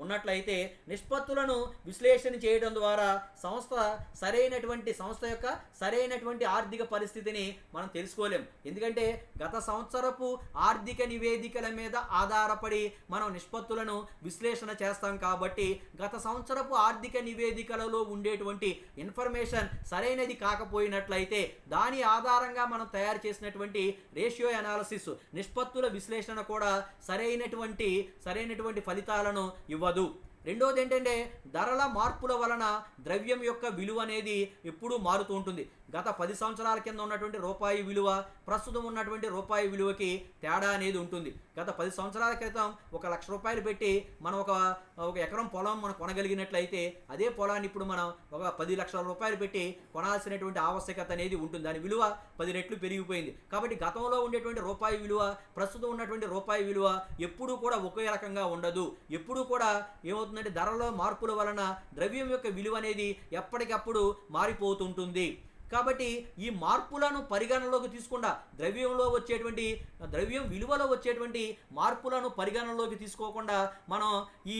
ఉన్నట్లయితే నిష్పత్తులను విశ్లేషణ చేయడం ద్వారా సంస్థ యొక్క సరైనటువంటి ఆర్థిక పరిస్థితిని మనం తెలుసుకోలేం. ఎందుకంటే గత సంవత్సరపు ఆర్థిక నివేదికల మీద ఆధారపడి మనం నిష్పత్తులను విశ్లేషణ చేస్తాం కాబట్టి గత సంవత్సరపు ఆర్థిక నివేదికలలో ఉండేటువంటి ఇన్ఫర్మేషన్ సరైనది కాకపోయినట్లయితే దాని ఆధారంగా మనం తయారు చేసినటువంటి రేషియో అనాలిసిస్ నిష్పత్తుల విశ్లేషణ కూడా సరైనటువంటి ఫలితాలను ఇవ్వదు. రెండోది ఏంటంటే ధరల మార్పుల వలన ద్రవ్యం యొక్క విలువ అనేది ఎప్పుడూ మారుతూ ఉంటుంది. గత 10 సంవత్సరాల కింద ఉన్నటువంటి రూపాయి విలువ ప్రస్తుతం ఉన్నటువంటి రూపాయి విలువకి తేడా అనేది ఉంటుంది. గత 10 సంవత్సరాల క్రితం 1 లక్ష రూపాయలు పెట్టి మనం ఒక ఎకరం పొలం మనం కొనగలిగినట్లయితే అదే పొలాన్ని ఇప్పుడు మనం ఒక 10 లక్షల రూపాయలు పెట్టి కొనాల్సినటువంటి ఆవశ్యకత అనేది ఉంటుంది. దాని విలువ 10 రెట్లు పెరిగిపోయింది. కాబట్టి గతంలో ఉండేటువంటి రూపాయి విలువ ప్రస్తుతం ఉన్నటువంటి రూపాయి విలువ ఎప్పుడూ కూడా ఒకే రకంగా ఉండదు. ఎప్పుడూ కూడా ఏమవుతుందంటే ధరలో మార్పుల వలన ద్రవ్యం యొక్క విలువ అనేది ఎప్పటికప్పుడు మారిపోతుంటుంది. కాబట్టి ఈ మార్పులను పరిగణనలోకి తీసుకుండా ద్రవ్యం విలువలో వచ్చేటువంటి మార్పులను పరిగణనలోకి తీసుకోకుండా మనం ఈ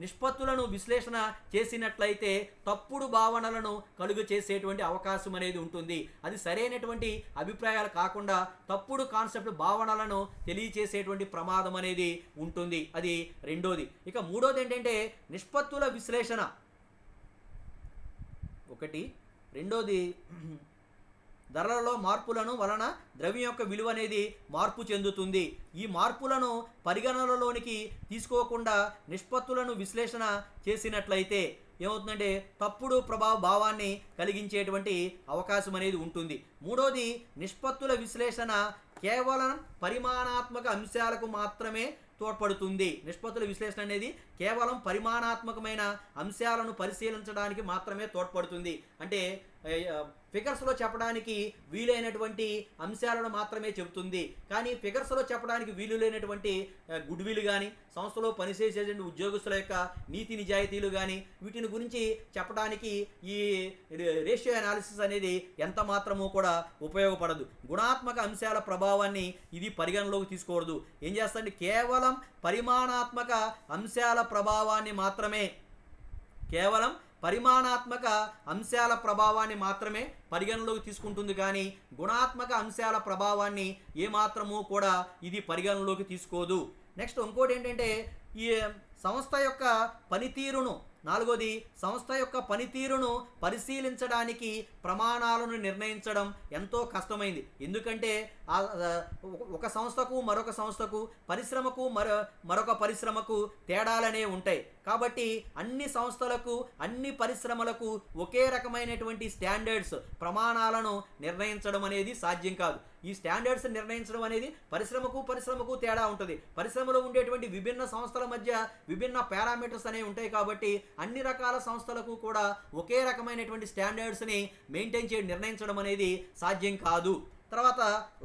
నిష్పత్తులను విశ్లేషణ చేసినట్లయితే తప్పుడు భావనలను కలుగ చేసేటువంటి అవకాశం అనేది ఉంటుంది. అది సరైనటువంటి అభిప్రాయాలు కాకుండా తప్పుడు కాన్సెప్ట్ భావనలను తెలియచేసేటువంటి ప్రమాదం అనేది ఉంటుంది. అది రెండోది. ఇక మూడోది ఏంటంటే నిష్పత్తుల విశ్లేషణ ఒకటి. రెండోది ధరలలో మార్పులను వలన ద్రవ్యం యొక్క విలువ అనేది మార్పు చెందుతుంది. ఈ మార్పులను పరిగణనలోనికి తీసుకోకుండా నిష్పత్తులను విశ్లేషణ చేసినట్లయితే ఏమవుతుందంటే తప్పుడు భావాన్ని కలిగించేటువంటి అవకాశం అనేది ఉంటుంది. మూడోది నిష్పత్తుల విశ్లేషణ కేవలం పరిమాణాత్మక అంశాలకు మాత్రమే తోడ్పడుతుంది. నిష్పత్తుల విశ్లేషణ అనేది కేవలం పరిమాణాత్మకమైన అంశాలను పరిశీలించడానికి మాత్రమే తోడ్పడుతుంది. అంటే ఫిగర్స్లో చెప్పడానికి వీలైనటువంటి అంశాలను మాత్రమే చెబుతుంది. కానీ ఫిగర్స్లో చెప్పడానికి వీలు లేనటువంటి గుడ్ విల్ కానీ సంస్థలో పనిచేసేటువంటి ఉద్యోగస్తుల యొక్క నీతి నిజాయితీలు కానీ వీటిని గురించి చెప్పడానికి ఈ రేషియో అనాలిసిస్ అనేది ఎంత మాత్రమూ కూడా ఉపయోగపడదు. గుణాత్మక అంశాల ప్రభావాన్ని ఇది పరిగణలోకి తీసుకోకూడదు. ఏం చేస్తుంది? కేవలం పరిమాణాత్మక అంశాల ప్రభావాన్ని మాత్రమే పరిగణలోకి తీసుకుంటుంది. కానీ గుణాత్మక అంశాల ప్రభావాన్ని ఏమాత్రమూ కూడా ఇది పరిగణలోకి తీసుకోదు. నెక్స్ట్ ఇంకోటి ఏంటంటే ఈ సంస్థ యొక్క పనితీరును నాలుగోది సంస్థ యొక్క పనితీరును పరిశీలించడానికి ప్రమాణాలను నిర్ణయించడం ఎంతో కష్టమైంది. ఎందుకంటే ఒక సంస్థకు మరొక సంస్థకు పరిశ్రమకు మరొక పరిశ్రమకు తేడాలనే ఉంటాయి. కాబట్టి అన్ని సంస్థలకు అన్ని పరిశ్రమలకు ఒకే రకమైనటువంటి స్టాండర్డ్స్ ప్రమాణాలను నిర్ణయించడం అనేది సాధ్యం కాదు. ఈ స్టాండర్డ్స్ నిర్ణయించడం అనేది పరిశ్రమకు తేడా ఉంటుంది. పరిశ్రమలో ఉండేటువంటి విభిన్న సంస్థల మధ్య విభిన్న పారామీటర్స్ అనేవి ఉంటాయి. కాబట్టి అన్ని రకాల సంస్థలకు కూడా ఒకే రకమైనటువంటి స్టాండర్డ్స్ని మెయింటైన్ చేయడం నిర్ణయించడం అనేది సాధ్యం కాదు. తర్వాత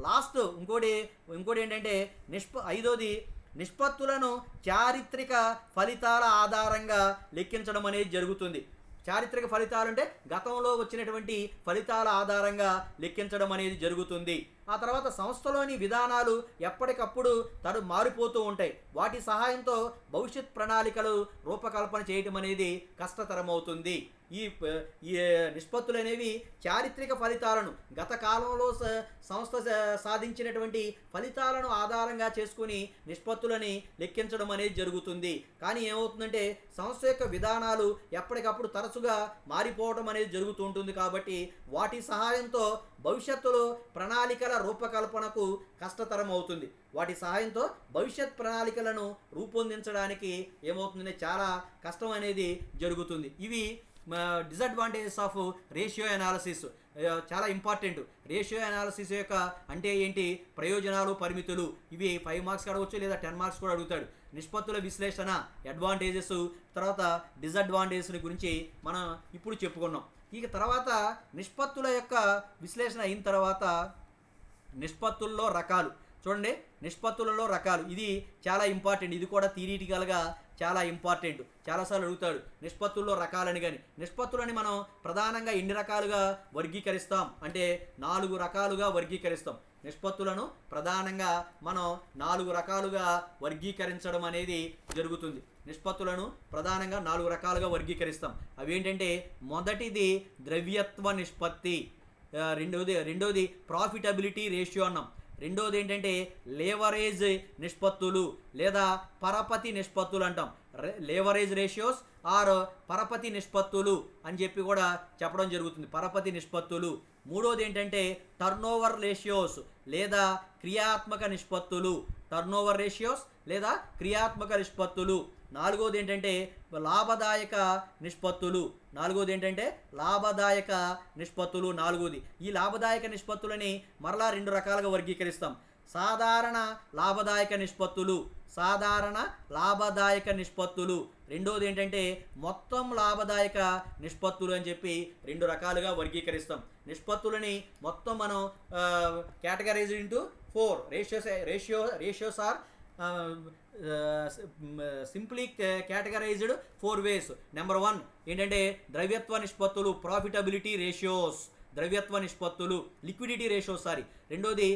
లాస్ట్ ఇంకోటి ఏంటంటే ఐదోది నిష్పత్తులను చారిత్రక ఫలితాల ఆధారంగా లెక్కించడం అనేది జరుగుతుంది. చారిత్రక ఫలితాలు అంటే గతంలో వచ్చినటువంటి ఫలితాల ఆధారంగా లెక్కించడం అనేది జరుగుతుంది. ఆ తర్వాత సంస్థలోని విధానాలు ఎప్పటికప్పుడు మారిపోతూ ఉంటాయి. వాటి సహాయంతో భవిష్యత్ ప్రణాళికలు రూపకల్పన చేయడం అనేది కష్టతరమవుతుంది. ఈ నిష్పత్తులు అనేవి చారిత్రక ఫలితాలను గత కాలంలో సంస్థ సాధించినటువంటి ఫలితాలను ఆధారంగా చేసుకుని నిష్పత్తులని లెక్కించడం అనేది జరుగుతుంది. కానీ ఏమవుతుందంటే సంస్థ యొక్క విధానాలు ఎప్పటికప్పుడు తరచుగా మారిపోవడం అనేది జరుగుతూ ఉంటుంది. కాబట్టి వాటి సహాయంతో భవిష్యత్తులో ప్రణాళికల రూపకల్పనకు కష్టతరం అవుతుంది. వాటి సహాయంతో భవిష్యత్ ప్రణాళికలను రూపొందించడానికి ఏమవుతుందంటే చాలా కష్టం అనేది జరుగుతుంది. ఇవి డిసడ్వాంటేజెస్ ఆఫ్ రేషియో అనాలిసిస్. చాలా ఇంపార్టెంట్. రేషియో అనాలిసిస్ యొక్క అంటే ఏంటి, ప్రయోజనాలు, పరిమితులు, ఇవి 5 మార్క్స్ అడగవచ్చు లేదా 10 మార్క్స్ కూడా అడుగుతాడు. నిష్పత్తుల విశ్లేషణ, అడ్వాంటేజెస్, తర్వాత డిసడ్వాంటేజెస్ గురించి మనం ఇప్పుడు చెప్పుకున్నాం. ఇక తర్వాత నిష్పత్తుల యొక్క విశ్లేషణ అయిన తర్వాత నిష్పత్తుల్లో రకాలు చూడండి. నిష్పత్తులలో రకాలు ఇది చాలా ఇంపార్టెంట్. ఇది కూడా థియరిటికల్గా చాలా ఇంపార్టెంట్. చాలాసార్లు అడుగుతాడు నిష్పత్తుల్లో రకాలని. కానీ నిష్పత్తులని మనం ప్రధానంగా ఎన్ని రకాలుగా వర్గీకరిస్తాం అంటే 4 రకాలుగా వర్గీకరిస్తాం. నిష్పత్తులను ప్రధానంగా మనం 4 రకాలుగా వర్గీకరించడం అనేది జరుగుతుంది. నిష్పత్తులను ప్రధానంగా 4 రకాలుగా వర్గీకరిస్తాం. అవి ఏంటంటే మొదటిది ద్రవ్యత్వ నిష్పత్తి, రెండోది ప్రాఫిటబిలిటీ రేషియో అన్నాం. రెండోది ఏంటంటే లేవరేజ్ నిష్పత్తులు లేదా పరపతి నిష్పత్తులు అంటాం. లేవరేజ్ రేషియోస్ ఆర్ పరపతి నిష్పత్తులు అని చెప్పి కూడా చెప్పడం జరుగుతుంది, పరపతి నిష్పత్తులు. మూడోది ఏంటంటే టర్నోవర్ రేషియోస్ లేదా క్రియాత్మక నిష్పత్తులు, టర్నోవర్ రేషియోస్ లేదా క్రియాత్మక నిష్పత్తులు. నాలుగోది ఏంటంటే లాభదాయక నిష్పత్తులు, నాలుగోది. ఈ లాభదాయక నిష్పత్తులని మరలా 2 రకాలుగా వర్గీకరిస్తాం. సాధారణ లాభదాయక నిష్పత్తులు, రెండోది ఏంటంటే మొత్తం లాభదాయక నిష్పత్తులు అని చెప్పి 2 రకాలుగా వర్గీకరిస్తాం. నిష్పత్తులని మొత్తం మనం categorize into 4 ratios are simply categorized 4 ways. Number 1 ఏంటంటే ద్రవ్యత్వ నిష్పత్తులు, ప్రాఫిటబిలిటీ రేషియోస్, ద్రవ్యత్వ నిష్పత్తులు, లిక్విడిటీ రేషియోస్ రెండోది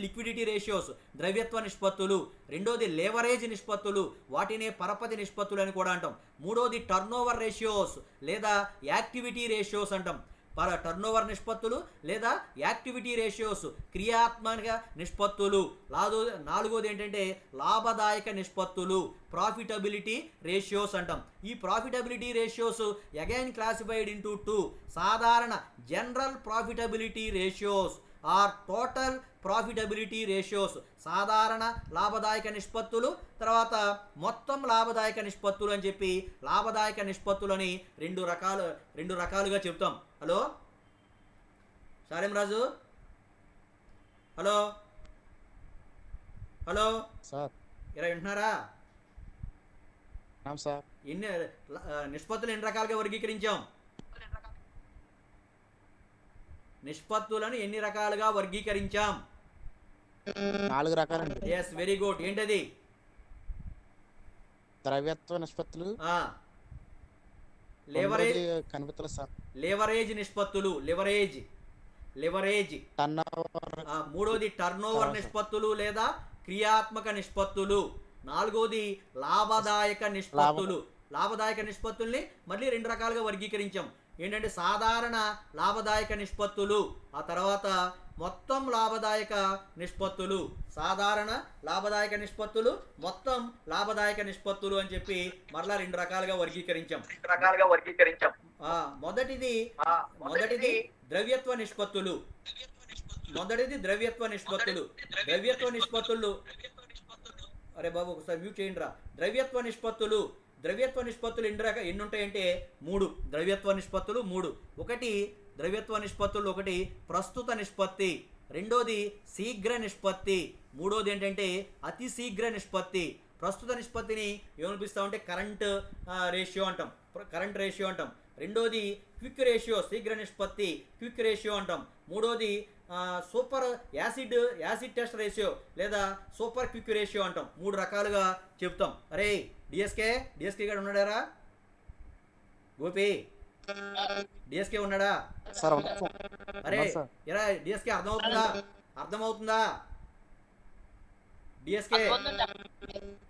లిక్విడిటీ రేషియోస్, ద్రవ్యత్వ నిష్పత్తులు. రెండోది లేవరేజ్ నిష్పత్తులు, వాటినే పరపతి నిష్పత్తులు అని కూడా అంటాం. మూడోది టర్నోవర్ రేషియోస్ లేదా యాక్టివిటీ రేషియోస్ అంటాం. టర్నోవర్ నిష్పత్తులు లేదా యాక్టివిటీ రేషియోస్, క్రియాత్మక నిష్పత్తులు. నాలుగోది ఏంటంటే లాభదాయక నిష్పత్తులు, ప్రాఫిటబిలిటీ రేషియోస్ అంటాం. ఈ profitability ratios again classified into 2. సాధారణ general profitability ratios are total profitability ratios, సాధారణ లాభదాయక నిష్పత్తులు, తర్వాత మొత్తం లాభదాయక నిష్పత్తులు అని చెప్పి లాభదాయక నిష్పత్తులని 2 రకాలుగా చెప్తాం. హలో సాలేం రాజు, హలో సార్. ఇలా వింటున్నారా? సార్, నిష్పత్తులు ఎన్ని రకాలుగా వర్గీకరించాం? నిష్పత్తులను ఎన్ని రకాలుగా వర్గీకరించాం? 4 రకాలండి. Yes, very good. ఏంటది? ద్రవ్యత్వ నిష్పత్తులు, లేవరేజ్ కనిపిత్తలు సార్, లేవరేజ్ నిష్పత్తులు, లివరేజ్. మూడోది టర్నోవర్ నిష్పత్తులు లేదా క్రియాత్మక నిష్పత్తులు. నాలుగోది లాభదాయక నిష్పత్తులు. లాభదాయక నిష్పత్తుల్ని మళ్ళీ 2 రకాలుగా వర్గీకరించాం. ఏంటంటే సాధారణ లాభదాయక నిష్పత్తులు, ఆ తర్వాత మొత్తం లాభదాయక నిష్పత్తులు. సాధారణ లాభదాయక నిష్పత్తులు, మొత్తం లాభదాయక నిష్పత్తులు అని చెప్పి మరలా 2 రకాలుగా వర్గీకరించాం. మొదటిది ద్రవ్యత్వ నిష్పత్తులు. ద్రవ్యత్వ నిష్పత్తులు అరే బాబు ఒకసారి మ్యూట్ చేయండి రా. ద్రవ్యత్వ నిష్పత్తులు ఎన్ని ఉంటాయంటే 3 ద్రవ్యత్వ నిష్పత్తులు. 3. ఒకటి ద్రవ్యత్వ నిష్పత్తులు, ఒకటి ప్రస్తుత నిష్పత్తి, రెండోది శీఘ్ర నిష్పత్తి, మూడోది ఏంటంటే అతి శీఘ్ర నిష్పత్తి. ప్రస్తుత నిష్పత్తిని ఏమనిపిస్తామంటే కరెంట్ రేషియో అంటాం. రెండోది క్విక్ రేషియో, శీఘ్ర నిష్పత్తి క్విక్ రేషియో అంటాం. మూడోది సూపర్ యాసిడ్ టెస్ట్ రేషియో లేదా సూపర్ క్విక్ రేషియో అంటాం. 3 రకాలుగా చెప్తాం. అరే డిఎస్కే గారు ఉన్నాడారా? గోపి డిఎస్కే ఉన్నాడా? అరే ఎరా డిఎస్కే అర్థమవుతుందా? డిఎస్కే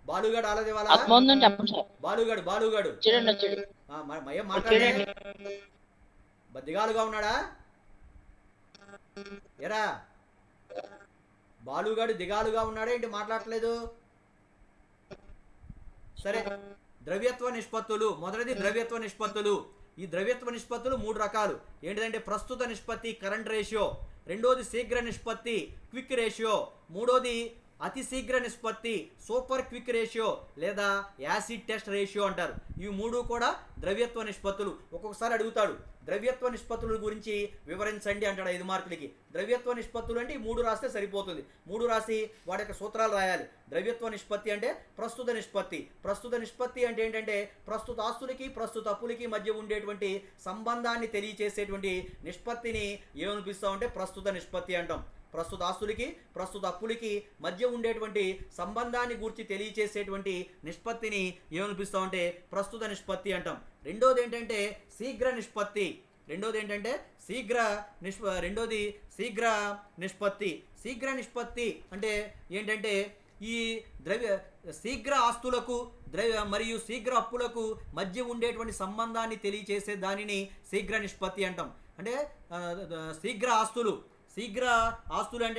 బాలుగాడు ఆలదేవాలా? బాలుగాడు ఏం మాట్లాడే దిగాలుగా ఉన్నాడా? ఎరా బాలుగాడు దిగాలుగా ఉన్నాడా ఏంటి, మాట్లాడట్లేదు? సరే, ద్రవ్యత్వ నిష్పత్తులు. మొదటిది ద్రవ్యత్వ నిష్పత్తులు. ఈ ద్రవ్యత్వ నిష్పత్తులు 3 రకాలు. ఏంటిదంటే ప్రస్తుత నిష్పత్తి కరెంట్ రేషియో, రెండోది శీఘ్ర నిష్పత్తి క్విక్ రేషియో, మూడోది అతి శీఘ్ర నిష్పత్తి సూపర్ క్విక్ రేషియో లేదా యాసిడ్ టెస్ట్ రేషియో అంటారు. ఇవి 3 కూడా ద్రవ్యత్వ నిష్పత్తులు. ఒక్కొక్కసారి అడుగుతాడు ద్రవ్యత్వ నిష్పత్తుల గురించి వివరించండి అంటాడు 5 మార్కులకి. ద్రవ్యత్వ నిష్పత్తులు అంటే ఈ 3 రాస్తే సరిపోతుంది. 3 రాసి వాటి యొక్క సూత్రాలు రాయాలి. ద్రవ్యత్వ నిష్పత్తి అంటే ప్రస్తుత నిష్పత్తి అంటే ఏంటంటే ప్రస్తుత ఆస్తులకి ప్రస్తుత అప్పులకి మధ్య ఉండేటువంటి సంబంధాన్ని తెలియచేసేటువంటి నిష్పత్తిని ఏమనిపిస్తామంటే ప్రస్తుత నిష్పత్తి అంటాం. ప్రస్తుత ఆస్తులకి ప్రస్తుత అప్పులకి మధ్య ఉండేటువంటి సంబంధాన్ని గురించి తెలియచేసేటువంటి నిష్పత్తిని ఏమనిపిస్తామంటే ప్రస్తుత నిష్పత్తి అంటాం. రెండోది ఏంటంటే శీఘ్ర నిష్పత్తి. శీఘ్ర నిష్పత్తి అంటే ఏంటంటే ఈ శీఘ్ర ఆస్తులకు మరియు శీఘ్ర అప్పులకు మధ్య ఉండేటువంటి సంబంధాన్ని తెలియచేసే దానిని శీఘ్ర నిష్పత్తి అంటాం. అంటే శీఘ్ర ఆస్తులు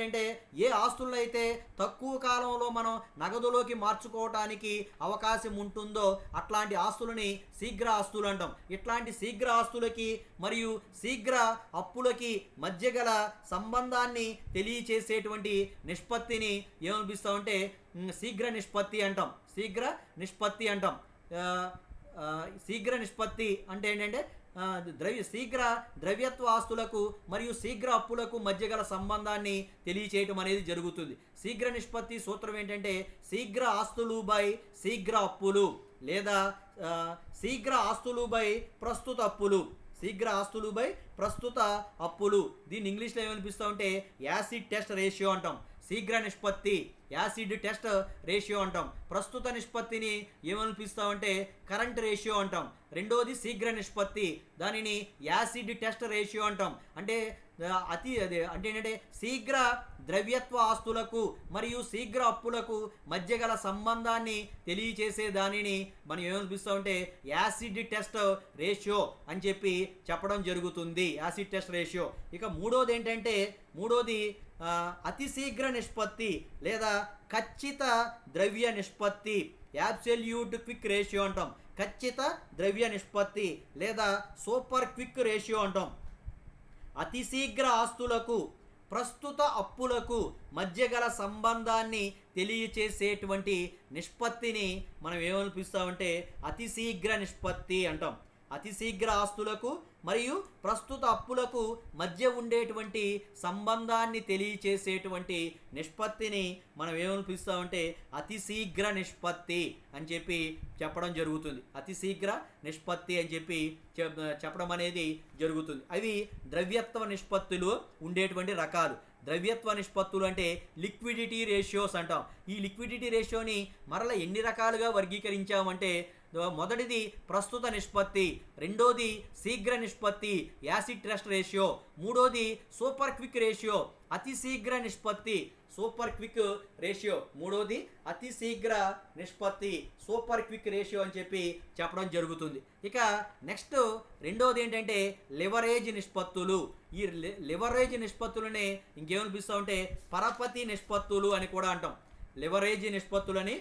అంటే ఏ ఆస్తులను అయితే తక్కువ కాలంలో మనం నగదులోకి మార్చుకోవటానికి అవకాశం ఉంటుందో అట్లాంటి ఆస్తులని శీఘ్ర ఆస్తులు అంటాం. ఇట్లాంటి శీఘ్ర ఆస్తులకి మరియు శీఘ్ర అప్పులకి మధ్య గల సంబంధాన్ని తెలియచేసేటువంటి నిష్పత్తిని ఏమనిపిస్తామంటే శీఘ్ర నిష్పత్తి అంటాం. శీఘ్ర నిష్పత్తి అంటే ఏంటంటే శీఘ్ర ద్రవ్యత్వ ఆస్తులకు మరియు శీఘ్ర అప్పులకు మధ్య గల సంబంధాన్ని తెలియచేయటం అనేది జరుగుతుంది. శీఘ్ర నిష్పత్తి సూత్రం ఏంటంటే శీఘ్ర ఆస్తులు బై శీఘ్ర అప్పులు లేదా శీఘ్ర ఆస్తులు బై ప్రస్తుత అప్పులు. శీఘ్ర ఆస్తులు బై ప్రస్తుత అప్పులు. దీన్ని ఇంగ్లీష్లో ఏమనిపిస్తామంటే యాసిడ్ టెస్ట్ రేషియో అంటాం. శీఘ్ర నిష్పత్తి యాసిడ్ టెస్ట్ రేషియో అంటాం. ప్రస్తుత నిష్పత్తిని ఏమనిపిస్తామంటే కరెంట్ రేషియో అంటాం. రెండోది శీఘ్ర నిష్పత్తి, దానిని యాసిడ్ టెస్ట్ రేషియో అంటాం. అంటే అంటే ఏంటంటే శీఘ్ర ద్రవ్యత్వ ఆస్తులకు మరియు శీఘ్ర అప్పులకు మధ్య గల సంబంధాన్ని తెలియచేసే దానిని మనం ఏమనిపిస్తామంటే యాసిడ్ టెస్ట్ రేషియో అని చెప్పి చెప్పడం జరుగుతుంది. Acid test ratio. ఇక మూడోది అతి శీఘ్ర నిష్పత్తి లేదా ఖచ్చిత ద్రవ్య నిష్పత్తి, యాబ్సల్యూట్ క్విక్ రేషియో అంటాం. ఖచ్చిత ద్రవ్య నిష్పత్తి లేదా సూపర్ క్విక్ రేషియో అంటాం. అతి శీఘ్ర ఆస్తులకు ప్రస్తుత అప్పులకు మధ్య గల సంబంధాన్ని తెలియచేసేటువంటి నిష్పత్తిని మనం ఏమనిపిస్తామంటే అతి శీఘ్ర నిష్పత్తి అంటాం. అతి శీఘ్ర ఆస్తులకు మరియు ప్రస్తుత అప్పులకు మధ్య ఉండేటువంటి సంబంధాన్ని తెలియచేసేటువంటి నిష్పత్తిని మనం ఏమనిపిస్తామంటే అతి శీఘ్ర నిష్పత్తి అని చెప్పి చెప్పడం జరుగుతుంది. అతి శీఘ్ర నిష్పత్తి అని చెప్పి చెప్పడం అనేది జరుగుతుంది. అవి ద్రవ్యత్వ నిష్పత్తులు ఉండేటువంటి రకాలు. ద్రవ్యత్వ నిష్పత్తులు అంటే లిక్విడిటీ రేషియోస్ అంటాం. ఈ లిక్విడిటీ రేషియోని మరలా ఎన్ని రకాలుగా వర్గీకరించామంటే మొదటిది ప్రస్తుత నిష్పత్తి, రెండోది శీఘ్ర నిష్పత్తి యాసిడ్ టెస్ట్ రేషియో, మూడోది సూపర్ క్విక్ రేషియో అతి శీఘ్ర నిష్పత్తి సూపర్ క్విక్ రేషియో, మూడోది అతి శీఘ్ర నిష్పత్తి సూపర్ క్విక్ రేషియో అని చెప్పి చెప్పడం జరుగుతుంది. ఇక నెక్స్ట్ రెండోది ఏంటంటే లివరేజ్ నిష్పత్తులు. ఈ లివరేజ్ నిష్పత్తులనే ఇంకేమనిపిస్తామంటే పరపతి నిష్పత్తులు అని కూడా అంటాం. లివరేజ్ నిష్పత్తులని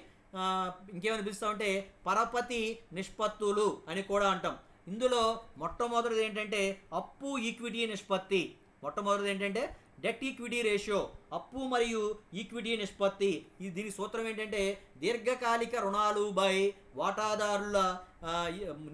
ఇంకేమనిపిస్తామంటే పరపతి నిష్పత్తులు అని కూడా అంటాం. ఇందులో మొట్టమొదటిది ఏంటంటే అప్పు ఈక్విటీ నిష్పత్తి. మొట్టమొదటిది ఏంటంటే డెట్ ఈక్విటీ రేషియో, అప్పు మరియు ఈక్విటీ నిష్పత్తి. దీని సూత్రం ఏంటంటే దీర్ఘకాలిక రుణాలు బై వాటాదారుల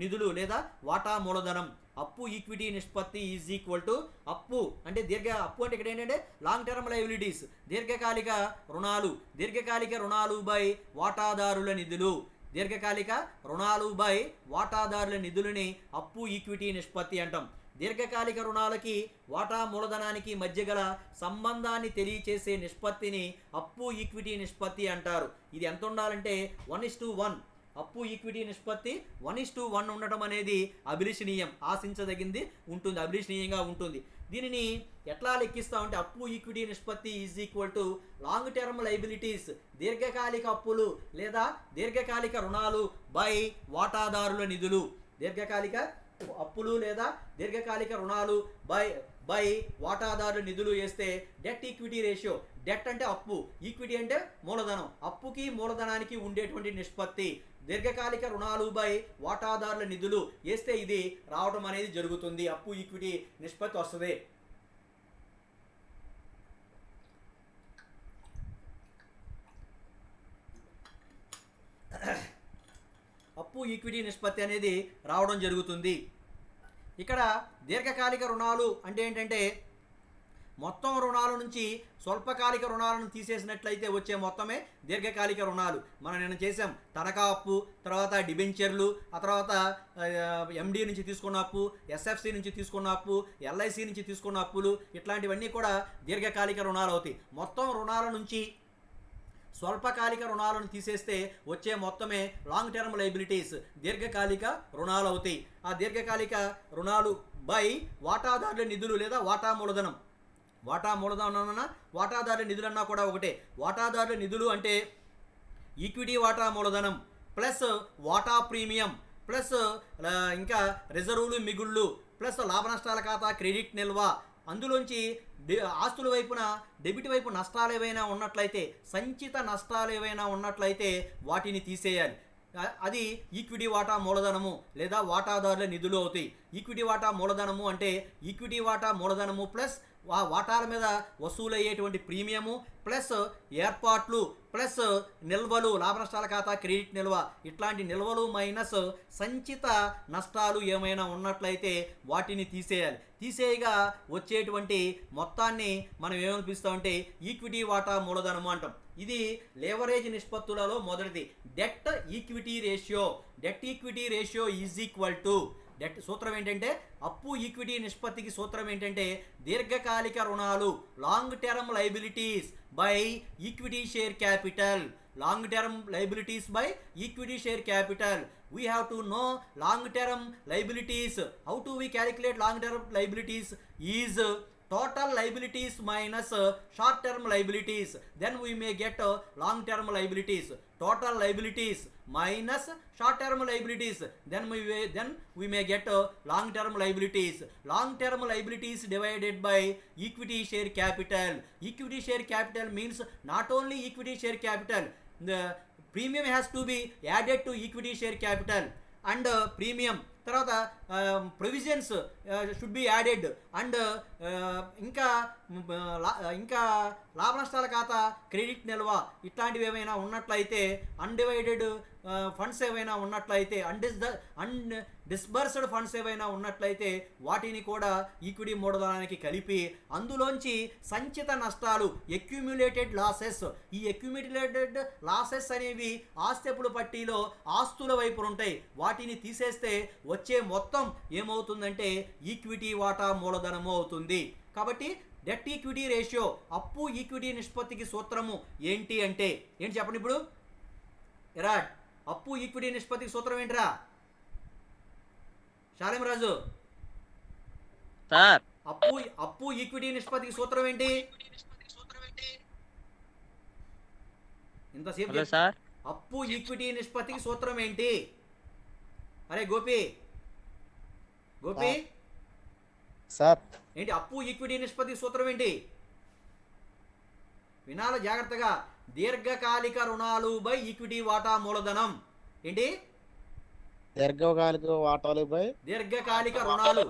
నిధులు లేదా వాటా మూలధనం. అప్పు ఈక్విటీ నిష్పత్తి ఈజ్ ఈక్వల్ టు అప్పు అంటే అప్పు అంటే ఇక్కడ ఏంటంటే లాంగ్ టర్మ్ లయబిలిటీస్, దీర్ఘకాలిక రుణాలు బై వాటాదారుల నిధులు. దీర్ఘకాలిక రుణాలు బై వాటాదారుల నిధులని అప్పు ఈక్విటీ నిష్పత్తి అంటాం. దీర్ఘకాలిక రుణాలకి వాటా మూలధనానికి మధ్య గల సంబంధాన్ని తెలియచేసే నిష్పత్తిని అప్పు ఈక్విటీ నిష్పత్తి అంటారు. ఇది ఎంత ఉండాలంటే 1:1. అప్పు ఈక్విటీ నిష్పత్తి 1:1 ఉండటం అనేది అభిలషణీయం, ఆశించదగింది ఉంటుంది, అభిలషణీయంగా ఉంటుంది. దీనిని ఎట్లా లెక్కిస్తామంటే అప్పు ఈక్విటీ నిష్పత్తి is equal to long term liabilities, దీర్ఘకాలిక అప్పులు లేదా దీర్ఘకాలిక రుణాలు బై వాటాదారుల నిధులు. దీర్ఘకాలిక అప్పులు లేదా దీర్ఘకాలిక రుణాలు బై వాటాదారుల నిధులు వేస్తే డెట్ ఈక్విటీ రేషియో. డెట్ అంటే అప్పు, ఈక్విటీ అంటే మూలధనం. అప్పుకి మూలధనానికి ఉండేటువంటి నిష్పత్తి దీర్ఘకాలిక రుణాలు బై వాటాదారుల నిధులు వేస్తే ఇది రావడం అనేది జరుగుతుంది. అప్పు ఈక్విటీ నిష్పత్తి వస్తుంది. అప్పు ఈక్విటీ నిష్పత్తి అనేది రావడం జరుగుతుంది. ఇక్కడ దీర్ఘకాలిక రుణాలు అంటే ఏంటంటే మొత్తం రుణాల నుంచి స్వల్పకాలిక రుణాలను తీసేసినట్లయితే వచ్చే మొత్తమే దీర్ఘకాలిక రుణాలు. మనం నిన్న చేసాం తనఖా అప్పు, తర్వాత డిబెంచర్లు, ఆ తర్వాత ఎండి నుంచి తీసుకున్న అప్పు, ఎస్ఎఫ్సి నుంచి తీసుకున్న అప్పు, ఎల్ఐసి నుంచి తీసుకున్న అప్పులు, ఇట్లాంటివన్నీ కూడా దీర్ఘకాలిక రుణాలు అవుతాయి. మొత్తం రుణాల నుంచి స్వల్పకాలిక రుణాలను తీసేస్తే వచ్చే మొత్తమే లాంగ్ టర్మ్ లైబిలిటీస్, దీర్ఘకాలిక రుణాలు అవుతాయి. ఆ దీర్ఘకాలిక రుణాలు బై వాటాదారుల నిధులు లేదా వాటా మూలధనం. వాటా మూలధనం అన్నా వాటాదారుల నిధులన్నా కూడా ఒకటే. వాటాదారుల నిధులు అంటే ఈక్విటీ వాటా మూలధనం ప్లస్ వాటా ప్రీమియం ప్లస్ ఇంకా రిజర్వులు మిగుళ్ళు ప్లస్ లాభ నష్టాల ఖాతా క్రెడిట్ నిల్వ, అందులోంచి ఆస్తుల వైపున డెబిట్ వైపు నష్టాలు ఏవైనా ఉన్నట్లయితే, సంచిత నష్టాలు ఏవైనా ఉన్నట్లయితే వాటిని తీసేయాలి. అది ఈక్విటీ వాటా మూలధనము లేదా వాటాదారుల నిధులు అవుతాయి. ఈక్విటీ వాటా మూలధనము అంటే ఈక్విటీ వాటా మూలధనము ప్లస్ వాటాల మీద వసూలయ్యేటువంటి ప్రీమియము ప్లస్ ఏర్పాట్లు ప్లస్ నిల్వలు, లాభ నష్టాల ఖాతా క్రెడిట్ నిల్వ, ఇట్లాంటి నిల్వలు మైనస్ సంచిత నష్టాలు ఏమైనా ఉన్నట్లయితే వాటిని తీసేయాలి. తీసేయగా వచ్చేటువంటి మొత్తాన్ని మనం ఏమని పిలుస్తామంటే ఈక్విటీ వాటా మూలధనము అంటాం. ఇది లేవరేజ్ నిష్పత్తులలో మొదటిది. Debt equity ratio. Debt equity ratio is equal to debt సూత్రం ఏంటంటే అప్పు ఈక్విటీ నిష్పత్తికి సూత్రం ఏంటంటే దీర్ఘకాలిక రుణాలు long term liabilities by equity share capital. Long term liabilities by equity share capital. We have to know long term liabilities. How do we calculate long term liabilities? Is total liabilities minus short term liabilities. Then we may get long term liabilities. Total liabilities minus short term liabilities. Then we may get long term liabilities. Long term liabilities divided by equity share capital. Equity share capital means not only equity share capital. The premium has to be added to equity share capital and premium తర్వాత provisions should be added and ఇంకా లాభ నష్టాల ఖాతా credit నిల్వ ఇట్లాంటివి ఏమైనా ఉన్నట్లయితే, undivided funds ఏవైనా ఉన్నట్లయితే, డిస్బర్స్డ్ ఫండ్స్ ఏవైనా ఉన్నట్లయితే వాటిని కూడా ఈక్విటీ మూలధనానికి కలిపి అందులోంచి సంచిత నష్టాలు అక్యుములేటెడ్ లాసెస్. ఈ అక్యుములేటెడ్ లాసెస్ అనేవి ఆస్తిపుల పట్టీలో ఆస్తుల వైపు ఉంటాయి. వాటిని తీసేస్తే వచ్చే మొత్తం ఏమవుతుందంటే ఈక్విటీ వాటా మూలధనము అవుతుంది. కాబట్టి డెట్ ఈక్విటీ రేషియో అప్పు ఈక్విటీ నిష్పత్తికి సూత్రము ఏంటి అంటే ఏంటి చెప్పండి ఇప్పుడు ఎరాడ్. అప్పు ఈక్విటీ నిష్పత్తికి సూత్రం ఏంట్రా శాలేం రాజు? సార్ అప్పు ఈక్విటీ నిష్పత్తికి సూత్రం ఏంటి? ఇంతసేపు సార్ అప్పు ఈక్విటీ నిష్పత్తికి సూత్రం ఏంటి? అరే గోపి సార్ ఏంటి అప్పు ఈక్విటీ నిష్పత్తి సూత్రం ఏంటి? వినాల జాగ్రత్తగా. దీర్ఘకాలిక రుణాలు బై ఈక్విటీ వాటా మూలధనం. ఏంటి? దీర్ఘకాలిక వాటాలు బై దీర్ఘకాలిక రుణాలు.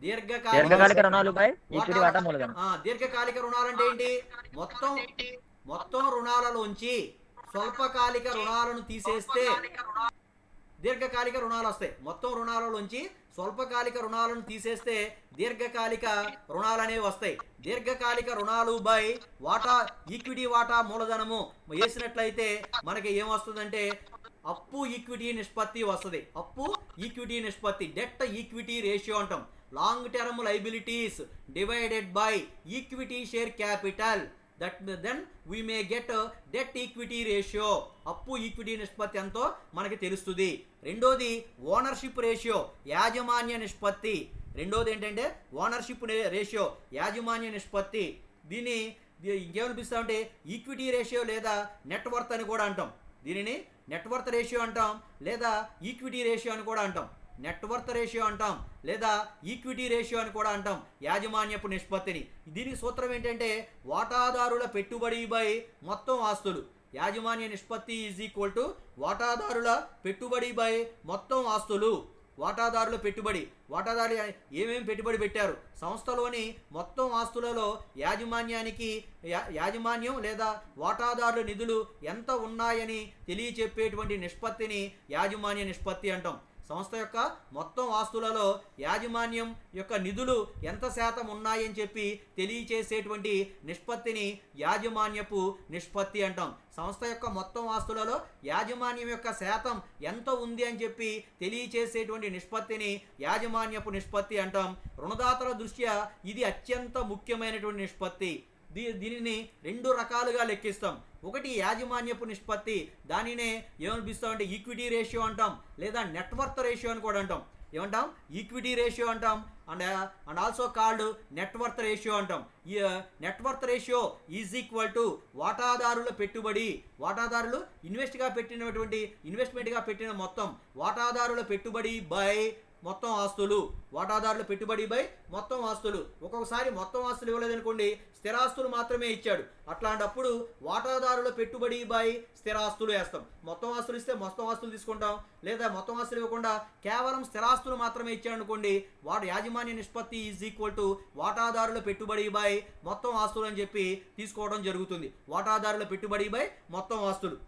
దీర్ఘకాలిక రుణాలు బై ఈక్విటీ వాటా మూలధనం. దీర్ఘకాలిక రుణాలు అంటే ఏంటి? మొత్తం రుణాలలోంచి స్వల్పకాలిక రుణాలను తీసేస్తే దీర్ఘకాలిక రుణాలు వస్తాయి. మొత్తం రుణాలలోంచి స్వల్పకాలిక రుణాలను తీసేస్తే దీర్ఘకాలిక రుణాలు అనేవి వస్తాయి. దీర్ఘకాలిక రుణాలు బై ఈక్విటీ వాటా మూలధనము వేసినట్లయితే మనకి ఏమొస్తుందంటే అప్పు ఈక్విటీ నిష్పత్తి వస్తుంది. అప్పు ఈక్విటీ నిష్పత్తి డెట్ ఈక్విటీ రేషియో అంటాం. Long term liabilities divided by equity share capital. then we may get debt equity ratio. అప్పు ఈక్విటీ నిష్పత్తి ఎంతో మనకి తెలుస్తుంది. రెండోది ఓనర్షిప్ రేషియో, యాజమాన్య నిష్పత్తి. రెండోది ఏంటంటే ఓనర్షిప్ రేషియో, యాజమాన్య నిష్పత్తి. దీన్ని ఇంకేమనిపిస్తామంటే ఈక్విటీ రేషియో లేదా నెట్వర్త్ అని కూడా అంటాం. దీనిని నెట్వర్త్ రేషియో అంటాం లేదా ఈక్విటీ రేషియో అని కూడా అంటాం. నెట్వర్త్ రేషియో అంటాం లేదా ఈక్విటీ రేషియో అని కూడా అంటాం యాజమాన్యపు నిష్పత్తిని. దీనికి సూత్రం ఏంటంటే వాటాదారుల పెట్టుబడి బై మొత్తం ఆస్తులు. యాజమాన్య నిష్పత్తి ఈజ్ ఈక్వల్ టు వాటాదారుల పెట్టుబడి బై మొత్తం ఆస్తులు. వాటాదారుల పెట్టుబడి, వాటాదారులు ఏమేమి పెట్టుబడి పెట్టారు, సంస్థలోని మొత్తం ఆస్తులలో యాజమాన్యం లేదా వాటాదారుల నిధులు ఎంత ఉన్నాయని తెలియచెప్పేటువంటి నిష్పత్తిని యాజమాన్య నిష్పత్తి అంటాం. సంస్థ యొక్క మొత్తం ఆస్తులలో యాజమాన్యం యొక్క నిధులు ఎంత శాతం ఉన్నాయని చెప్పి తెలియచేసేటువంటి నిష్పత్తిని యాజమాన్యపు నిష్పత్తి అంటాం. సంస్థ యొక్క మొత్తం ఆస్తులలో యాజమాన్యం యొక్క శాతం ఎంత ఉంది అని చెప్పి తెలియచేసేటువంటి నిష్పత్తిని యాజమాన్యపు నిష్పత్తి అంటాం. రుణదాతల దృష్ట్యా ఇది అత్యంత ముఖ్యమైనటువంటి నిష్పత్తి. దీనిని రెండు రకాలుగా లెక్కిస్తాం. ఒకటి యాజమాన్యపు నిష్పత్తి, దానినే ఏమనిపిస్తామంటే ఈక్విటీ రేషియో అంటాం లేదా నెట్వర్త్ రేషియో అని కూడా అంటాం. ఏమంటాం? ఈక్విటీ రేషియో అంటాం and also called net worth ratio అంటాం. ఈ net worth ratio is equal to వాటాదారుల పెట్టుబడి, వాటాదారులు ఇన్వెస్ట్మెంట్గా పెట్టిన మొత్తం, వాటాదారుల పెట్టుబడి బై మొత్తం ఆస్తులు, వాటాదారుల పెట్టుబడి బై మొత్తం ఆస్తులు. ఒక్కొక్కసారి మొత్తం ఆస్తులు ఇవ్వలేదనుకోండి, స్థిరాస్తులు మాత్రమే ఇచ్చాడు, అట్లాంటప్పుడు వాటాదారుల పెట్టుబడి బై స్థిరాస్తులు వేస్తాం. మొత్తం ఆస్తులు ఇస్తే మొత్తం ఆస్తులు తీసుకుంటాం, లేదా మొత్తం ఆస్తులు ఇవ్వకుండా కేవలం స్థిరాస్తులు మాత్రమే ఇచ్చాడు అనుకోండి, వాటి యాజమాన్య నిష్పత్తి ఈజ్ ఈక్వల్ టు వాటాదారుల పెట్టుబడి బై మొత్తం ఆస్తులు అని చెప్పి తీసుకోవడం జరుగుతుంది. వాటాదారుల పెట్టుబడి బై మొత్తం ఆస్తులు.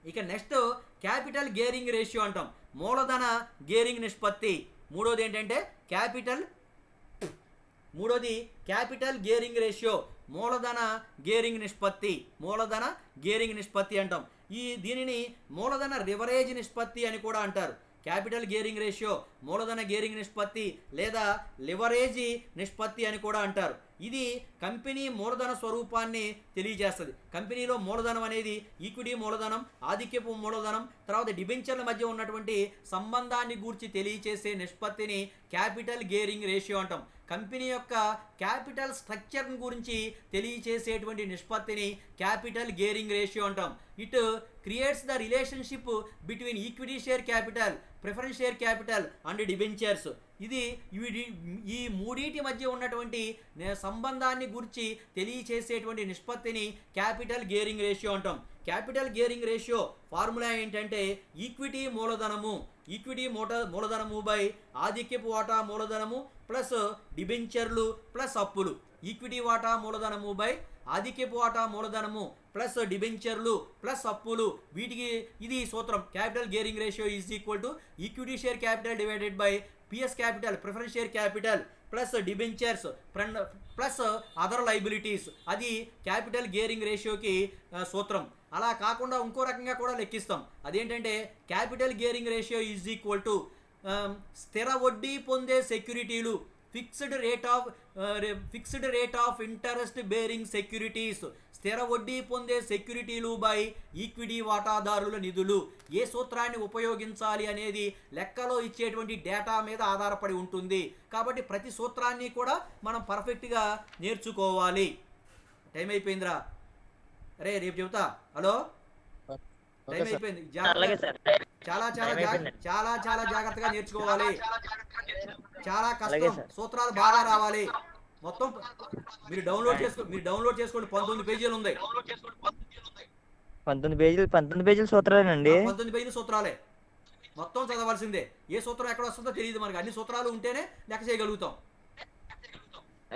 ఇక నెక్స్ట్ క్యాపిటల్ గేరింగ్ రేషియో అంటాం, మూలధన గేరింగ్ నిష్పత్తి. మూడోది ఏంటంటే క్యాపిటల్ గేరింగ్ రేషియో, మూలధన గేరింగ్ నిష్పత్తి అంటాం. దీనిని మూలధన రివరేజ్ నిష్పత్తి అని కూడా అంటారు. క్యాపిటల్ గేరింగ్ రేషియో, మూలధన గేరింగ్ నిష్పత్తి లేదా లివరేజీ నిష్పత్తి అని కూడా అంటారు. ఇది కంపెనీ మూలధన స్వరూపాన్ని తెలియజేస్తుంది. కంపెనీలో మూలధనం అనేది ఈక్విటీ మూలధనం, ఆధిక్యపు మూలధనం, తర్వాత డిబెంచర్ల మధ్య ఉన్నటువంటి సంబంధాన్ని గూర్చి తెలియచేసే నిష్పత్తిని క్యాపిటల్ గేరింగ్ రేషియో అంటాం. కంపెనీ యొక్క క్యాపిటల్ స్ట్రక్చర్ గురించి తెలియచేసేటువంటి నిష్పత్తిని క్యాపిటల్ గేరింగ్ రేషియో అంటాం. It creates the relationship between equity share capital, preference share capital and debentures. ఈ మూడింటి మధ్య ఉన్నటువంటి సంబంధాన్ని గురించి తెలియచేసేటువంటి నిష్పత్తిని క్యాపిటల్ గేరింగ్ రేషియో అంటాం. క్యాపిటల్ గేరింగ్ రేషియో ఫార్ములా ఏంటంటే ఈక్విటీ మూలధనము బై ఆధిక్యపు వాటా మూలధనము ప్లస్ డిబెంచర్లు ప్లస్ అప్పులు. ఈక్విటీ వాటా మూలధనము బై ఆధిక్యపు వాటా మూలధనము ప్లస్ డిబెంచర్లు ప్లస్ అప్పులు, వీటికి ఇది సూత్రం. Capital gearing ratio is equal to equity share capital divided by PS capital, preference share capital plus debentures plus other liabilities. అది క్యాపిటల్ గేరింగ్ రేషియోకి సూత్రం. అలా కాకుండా ఇంకో రకంగా కూడా లెక్కిస్తాం. అదేంటంటే capital gearing ratio is equal to స్థిర వడ్డీ పొందే సెక్యూరిటీలు, fixed rate of interest bearing securities, స్థిర వడ్డీ పొందే సెక్యూరిటీలు బై ఈక్విటీ వాటాదారుల నిధులు. ఏ సూత్రాన్ని ఉపయోగించాలి అనేది లెక్కలో ఇచ్చేటువంటి డేటా మీద ఆధారపడి ఉంటుంది. కాబట్టి ప్రతి సూత్రాన్ని కూడా మనం పర్ఫెక్ట్గా నేర్చుకోవాలి. టైం అయిపోయిందిరా, అరే రేపు చెబుతా. హలో, టైం అయిపోయింది. చాలా జాగ్రత్తగా నేర్చుకోవాలి. చాలా కష్టం, సూత్రాలు బాగా రావాలి. మొత్తం మీరు డౌన్లోడ్ చేసుకోండి. 19 పేజీలు ఉంది. 19 పేజీలు సూత్రాలేనండి. 19 పేజీలు సూత్రాలే, మొత్తం చదవాల్సిందే. ఏ సూత్రం ఎక్కడ వస్తుందో తెలియదు మనకి. అన్ని సూత్రాలు ఉంటేనే లెక్క చేయగలుగుతాం.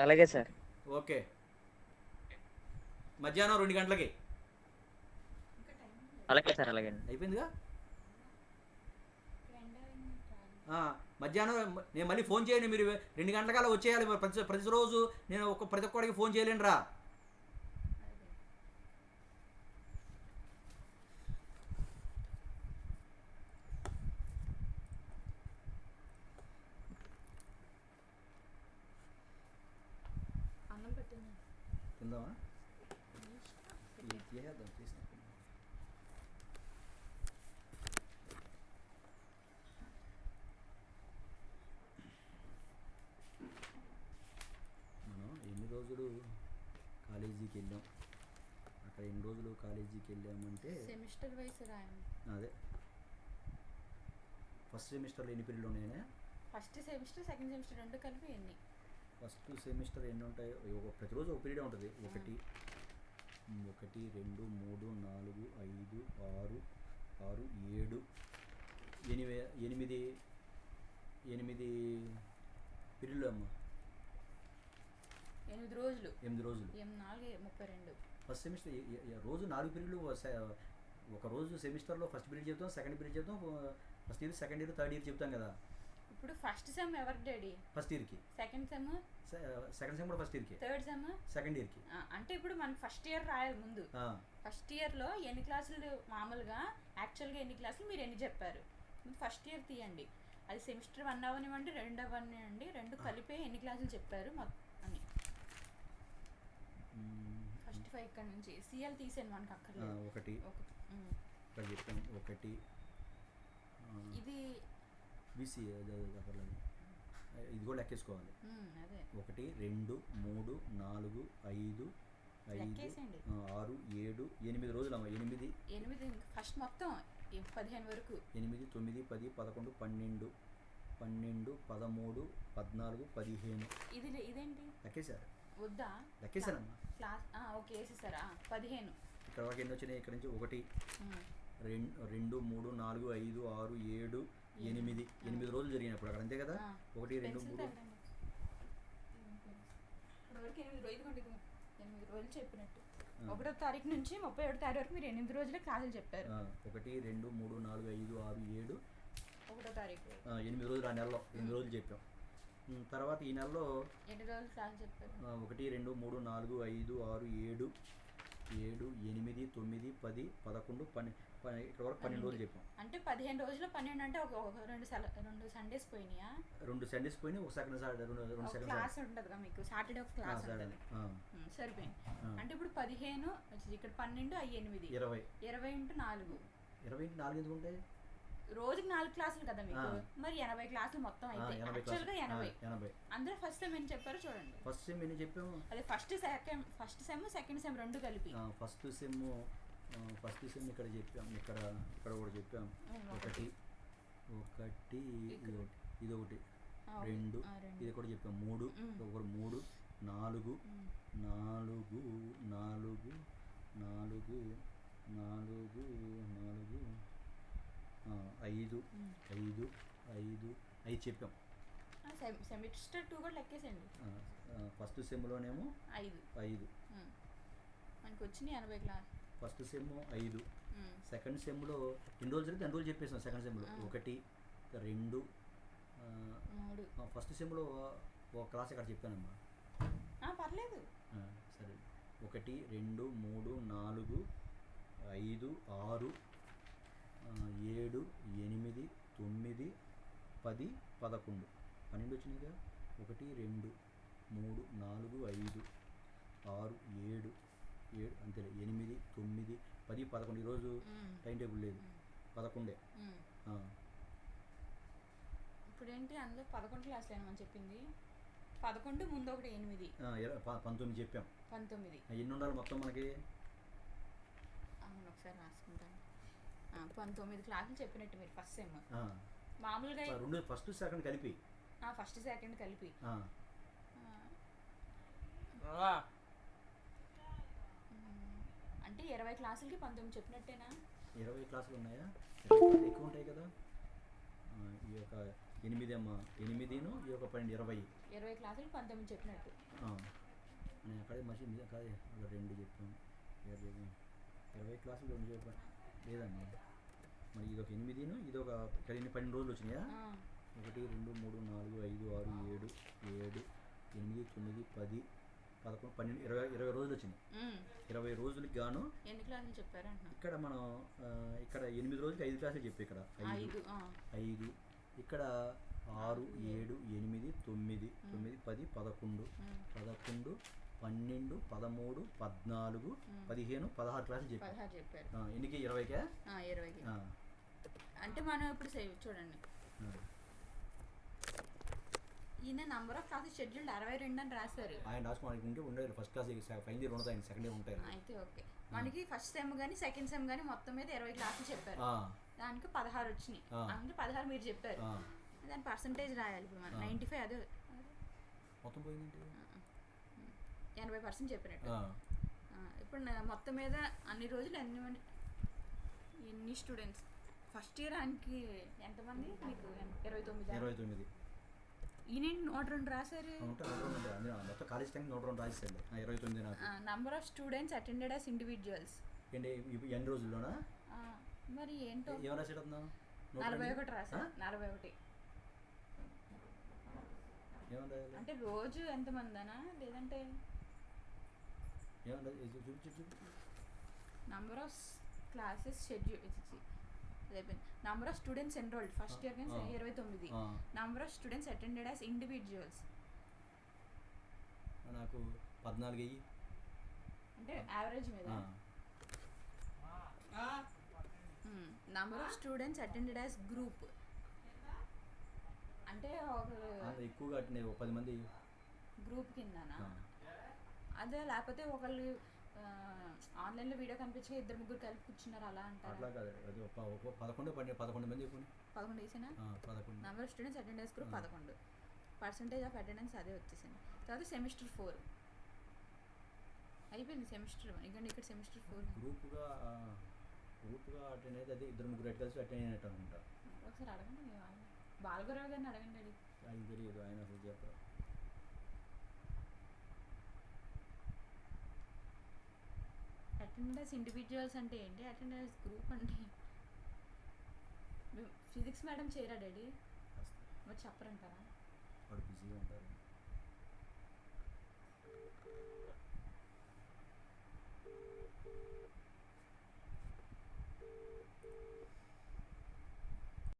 అలాగే సార్. ఓకే, మధ్యాహ్నం 2 గంటలకి. అలాగే సార్, అలాగే అయిపోయిందిగా. మధ్యాహ్నం నేను మళ్ళీ ఫోన్ చేయండి. మీరు 2 గంటలకల్లా వచ్చేయాలి. ప్రతిరోజు నేను ప్రతి ఒక్కడికి ఫోన్ చేయలేను రా. తిందామా? రోజులు కాలేజీకి వెళ్ళాం. అక్కడ ఎన్ని రోజులు కాలేజీకి వెళ్ళామంటే సెమిస్టర్ వైస్ రాయండి. అదే ఫస్ట్ సెమిస్టర్లో ఎన్ని పీరియడ్లు ఉన్నాయా? ఫస్ట్ సెమిస్టర్ సెకండ్ సెమిస్టర్ రెండు కలిపి ఎన్ని? ఫస్ట్ సెమిస్టర్ ఎన్ని ఉంటాయి? ప్రతిరోజు ఒక పీరియడ్ ఉంటుంది. 1 2 3 4 5 6 7 8 పీరియడ్లు అమ్మా. 8 రోజులు. 8 రోజులు. 4 32. ఫస్ట్ సెమిస్టర్ రోజు 4 పీరియడ్లు. ఒక రోజు సెమిస్టర్లో ఫస్ట్ పీరియడ్ చెప్తాం, సెకండ్ పీరియడ్ చెప్తాం, first year, second year, third year చెప్తాం కదా. ఇప్పుడు ఫస్ట్ సెమ్ ఎవరికి డాడీ? ఫస్ట్ ఇయర్కి. సెకండ్ సెమ్ కూడా ఫస్ట్ ఇయర్కి. థర్డ్ సెమ్ సెకండ్ ఇయర్కి. అంటే ఇప్పుడు మనం ఫస్ట్ ఇయర్ రాయాలి ముందు. ఫస్ట్ ఇయర్లో ఎన్ని క్లాసులు మామూలుగా యాక్చువల్గా ఎన్ని క్లాసులు మీరు ఎన్ని చెప్పారు ఫస్ట్ ఇయర్ తీయండి. అది సెమిస్టర్ 1 అవ్వనివ్వండి 2 అవ్వనివ్వండి, 2 కలిపే ఎన్ని క్లాసులు చెప్పారు అని. ఫస్ట్ 5 ఇక్కడ నుంచి సిఎల్ తీసాను మనకు అక్కర్లేదు. ఒకటి ఇది బీసీ ఇది కూడా లెక్కేసుకోవాలి. అదే 1 2 3 4 5 లెక్కేసేయండి. 6 7 8 రోజులు అమ్మ. 8 ఫస్ట్ మొత్తం 15 వరకు. 8 9 10 11 12 12 13 14 15 ఇదేంటి లెక్కేశారు. వద్దా? లెక్కేశానమ్మా. Class okay వేసేసారా? 15 ఇక్కడ వరకు ఎన్ని వచ్చినాయి? ఇక్కడ నుంచి 1 2 3 4 5 6 7 8 8 రోజులు జరిగినప్పుడు అక్కడ అంతే కదా. 1 2 3 ఇప్పటివరకు 8 రోజులు చెప్పినట్టు. 1వ తారీఖు నుంచి 31వ తారీఖు వరకు మీరు 8 రోజులే క్లాసులు చెప్పారు. 1 2 3 4 5 6 7 1వ తారీఖు 8 రోజులు. ఆ నెలలో 8 రోజులు చెప్పాం. తర్వాత ఈ నెలలో ఎన్ని రోజులు క్లాస్ చెప్పారు? 1 1 2 3 4 5 6 7 7 8 9 10 11 12 ఇక్కడ వరకు 12 రోజులు చెప్పాం. అంటే 15 రోజులు 12 అంటే ఒక 2 సండేస్ పోయినాయా? 2 సండేస్ పోయినాయి. ఒక సెకండ్ సాటర్డే 2 సెకండ్ క్లాస్ ఉంటుందిగా మీకు. సాటర్డే ఒక క్లాస్ ఉంటుంది. సరిపోయింది. అంటే ఇప్పుడు 15 ఇక్కడ 12 అయ్యి 8 20 20 × 4 20 × 4 ఎందుకు ఉంటాయి? రోజుకి 4 క్లాసులు కదా మీకు. మరి 80 క్లాసులు మొత్తం అయితే యాక్చువల్గా 80. అందరూ ఫస్ట్ సెమ్ ఎన్ని చెప్పారో చూడండి. ఫస్ట్ సెమ్ ఎన్ని చెప్పాము? అదే ఫస్ట్ సెమ్ సెకండ్ సెమ్ రెండు కలిపి. ఫస్ట్ సెమ్ ఇక్కడ చెప్పాం. ఇక్కడ కూడా చెప్పాం. ఒకటి ఇది ఒకటి 2 ఇది కూడా చెప్పాం. 3 ఒకటి 3 4 5 చెప్పాం. సెమిస్టర్ 2 కూడా లెక్కేసండి. ఫస్ట్ సెమ్లోనేమో 5 మనకి వచ్చినాయి 80 క్లాస్. First sem 5. సెకండ్ సెమ్లో ఎన్ని రోజులు జరిగితే 2 రోజులు చెప్పేసాం. సెకండ్ సెమ్లో 1 2 3. ఫస్ట్ సెమ్లో ఒక క్లాస్ ఇక్కడ చెప్పానమ్మా. పర్లేదు సరే. 1 2 3 4 5 6 7 8 9 10 11 12 వచ్చినాయిగా. 1 2 3 4 5 6 7 అంతేలే. 8 9 10 11 ఈరోజు టైం టేబుల్ లేదు. 11. ఇప్పుడు ఏంటి అందులో 11 క్లాసులు ఏమని చెప్పింది? 11 ముందు ఒకటి 8 19 చెప్పాం. 19 ఎన్ని ఉండాలి మొత్తం మనకి? అవును ఒకసారి రాసుకుంటాను. 19 క్లాసులు చెప్పినట్టు మీరు ఫస్ట్ సెమ్. మామూలుగా ఫస్ట్ సెకండ్ కలిపి. ఫస్ట్ సెకండ్ కలిపి అంటే 20 క్లాసులకి 19 చెప్పినట్టేనా? 20 క్లాసులు ఉన్నాయా? ఎక్కువ ఉంటాయి కదా. ఈ యొక్క 8 అమ్మ 8 ఈ యొక్క 12 20 క్లాసులు 19 చెప్పినట్టు. నేను అక్కడే మషిన్ కాదు 2 చెప్పాను. 20 క్లాసులు 2 చెప్పాను లేదమ్మా. మరి ఇది ఒక 8 ఇది ఒక 12 రోజులు వచ్చినాయా? 1 2 3 4 5 6 7 7 8 9 10 11 12 20 రోజులు వచ్చినాయి. 20 రోజులకి గాను ఎన్ని క్లాసులు చెప్పారు? ఇక్కడ మనం ఇక్కడ 8 రోజులకి 5 క్లాసులు చెప్పి ఇక్కడ 5 ఇక్కడ 6 7 8 9 9 10 11 11 12 13 14 15 16 క్లాసులు చెప్పారు. ఎన్నికి 20కే? 20కి. అంటే మనం ఇప్పుడు చూడండి ఈయన నంబర్ ఆఫ్ క్లాసెస్ షెడ్యూల్డ్ 62 అని రాశారు. ఆయన రాసుకోవడానికి ఉండేది ఫస్ట్ క్లాస్ ఫైనల్ ఇయర్ ఉండదు. ఆయన సెకండ్ ఇయర్ ఉంటాయి. అయితే ఓకే. మనకి ఫస్ట్ సెమ్ కానీ సెకండ్ సెమ్ కానీ మొత్తం మీద 20 క్లాసులు చెప్పారు. దానికి 16 వచ్చినాయి. అంటే 16 మీరు చెప్పారు. దాని పర్సంటేజ్ రాయాలి. ఇప్పుడు మనం 95 అదే మొత్తం పోయింది. 80% చెప్పినట్టు. ఇప్పుడు మొత్తం మీద అన్ని రోజులు ఎన్ని స్టూడెంట్స్ ఫస్ట్ ఇయర్ ఆయనకి ఎంతమంది? మీకు 29. ఈయన 102 రాశారు. మొత్తం కాలేజ్ టైం 102 రాశారు. 29 నాకు. Number of students attended as individuals ఏంటి ఎన్ని రోజుల్లోనా? మరి ఏంటో ఏం రాసాడు? 41 రాశారు. 41 అంటే రోజు ఎంతమందనా లేదంటే number of classes schedule number of students enrolled first year కానీ 29. Number of students attended as individuals నాకు 14 అంటే యావరేజ్ మీద. Number of students attended as group అంటే ఎక్కువగా అటెండ్ అయ్యి 10 మంది గ్రూప్ కిందనా? ఆ, అదే లేకపోతే ఒకళ్ళు ఆన్లైన్లో వీడియో కనిపించి ఇద్దరు ముగ్గురు కలిపి కూర్చున్నారు అలా అట్లా అంటారా? కాదు. అది 11 మంది ఎక్కువ 11 వేసినా 11 number of students attendance group 11, percentage of attendance అదే వచ్చేసింది. తర్వాత సెమిస్టర్ 4 అయిపోయింది. సెమిస్టర్ 1 ఇక్కడ సెమిస్టర్ 4 గ్రూప్గా అటెండ్ అయితే అది ఇద్దరు ముగ్గురు కలిసి అటెండ్ అయినట్టు అనుకుంటా. ఒకసారి అడగండి మీ వాళ్ళు. బాలగురావు గారిని అడగండి. ఆయన తెలియదు, ఆయన అసలు చెప్పరు. అటెండెన్స్ ఇండివిజువల్స్ అంటే ఏంటి, అటెండెన్స్ గ్రూప్ అంటే ఫిజిక్స్ మేడం చేయరా డాడీ? మరి చెప్పరంటారా? వాడు బిజీగా ఉంటారు.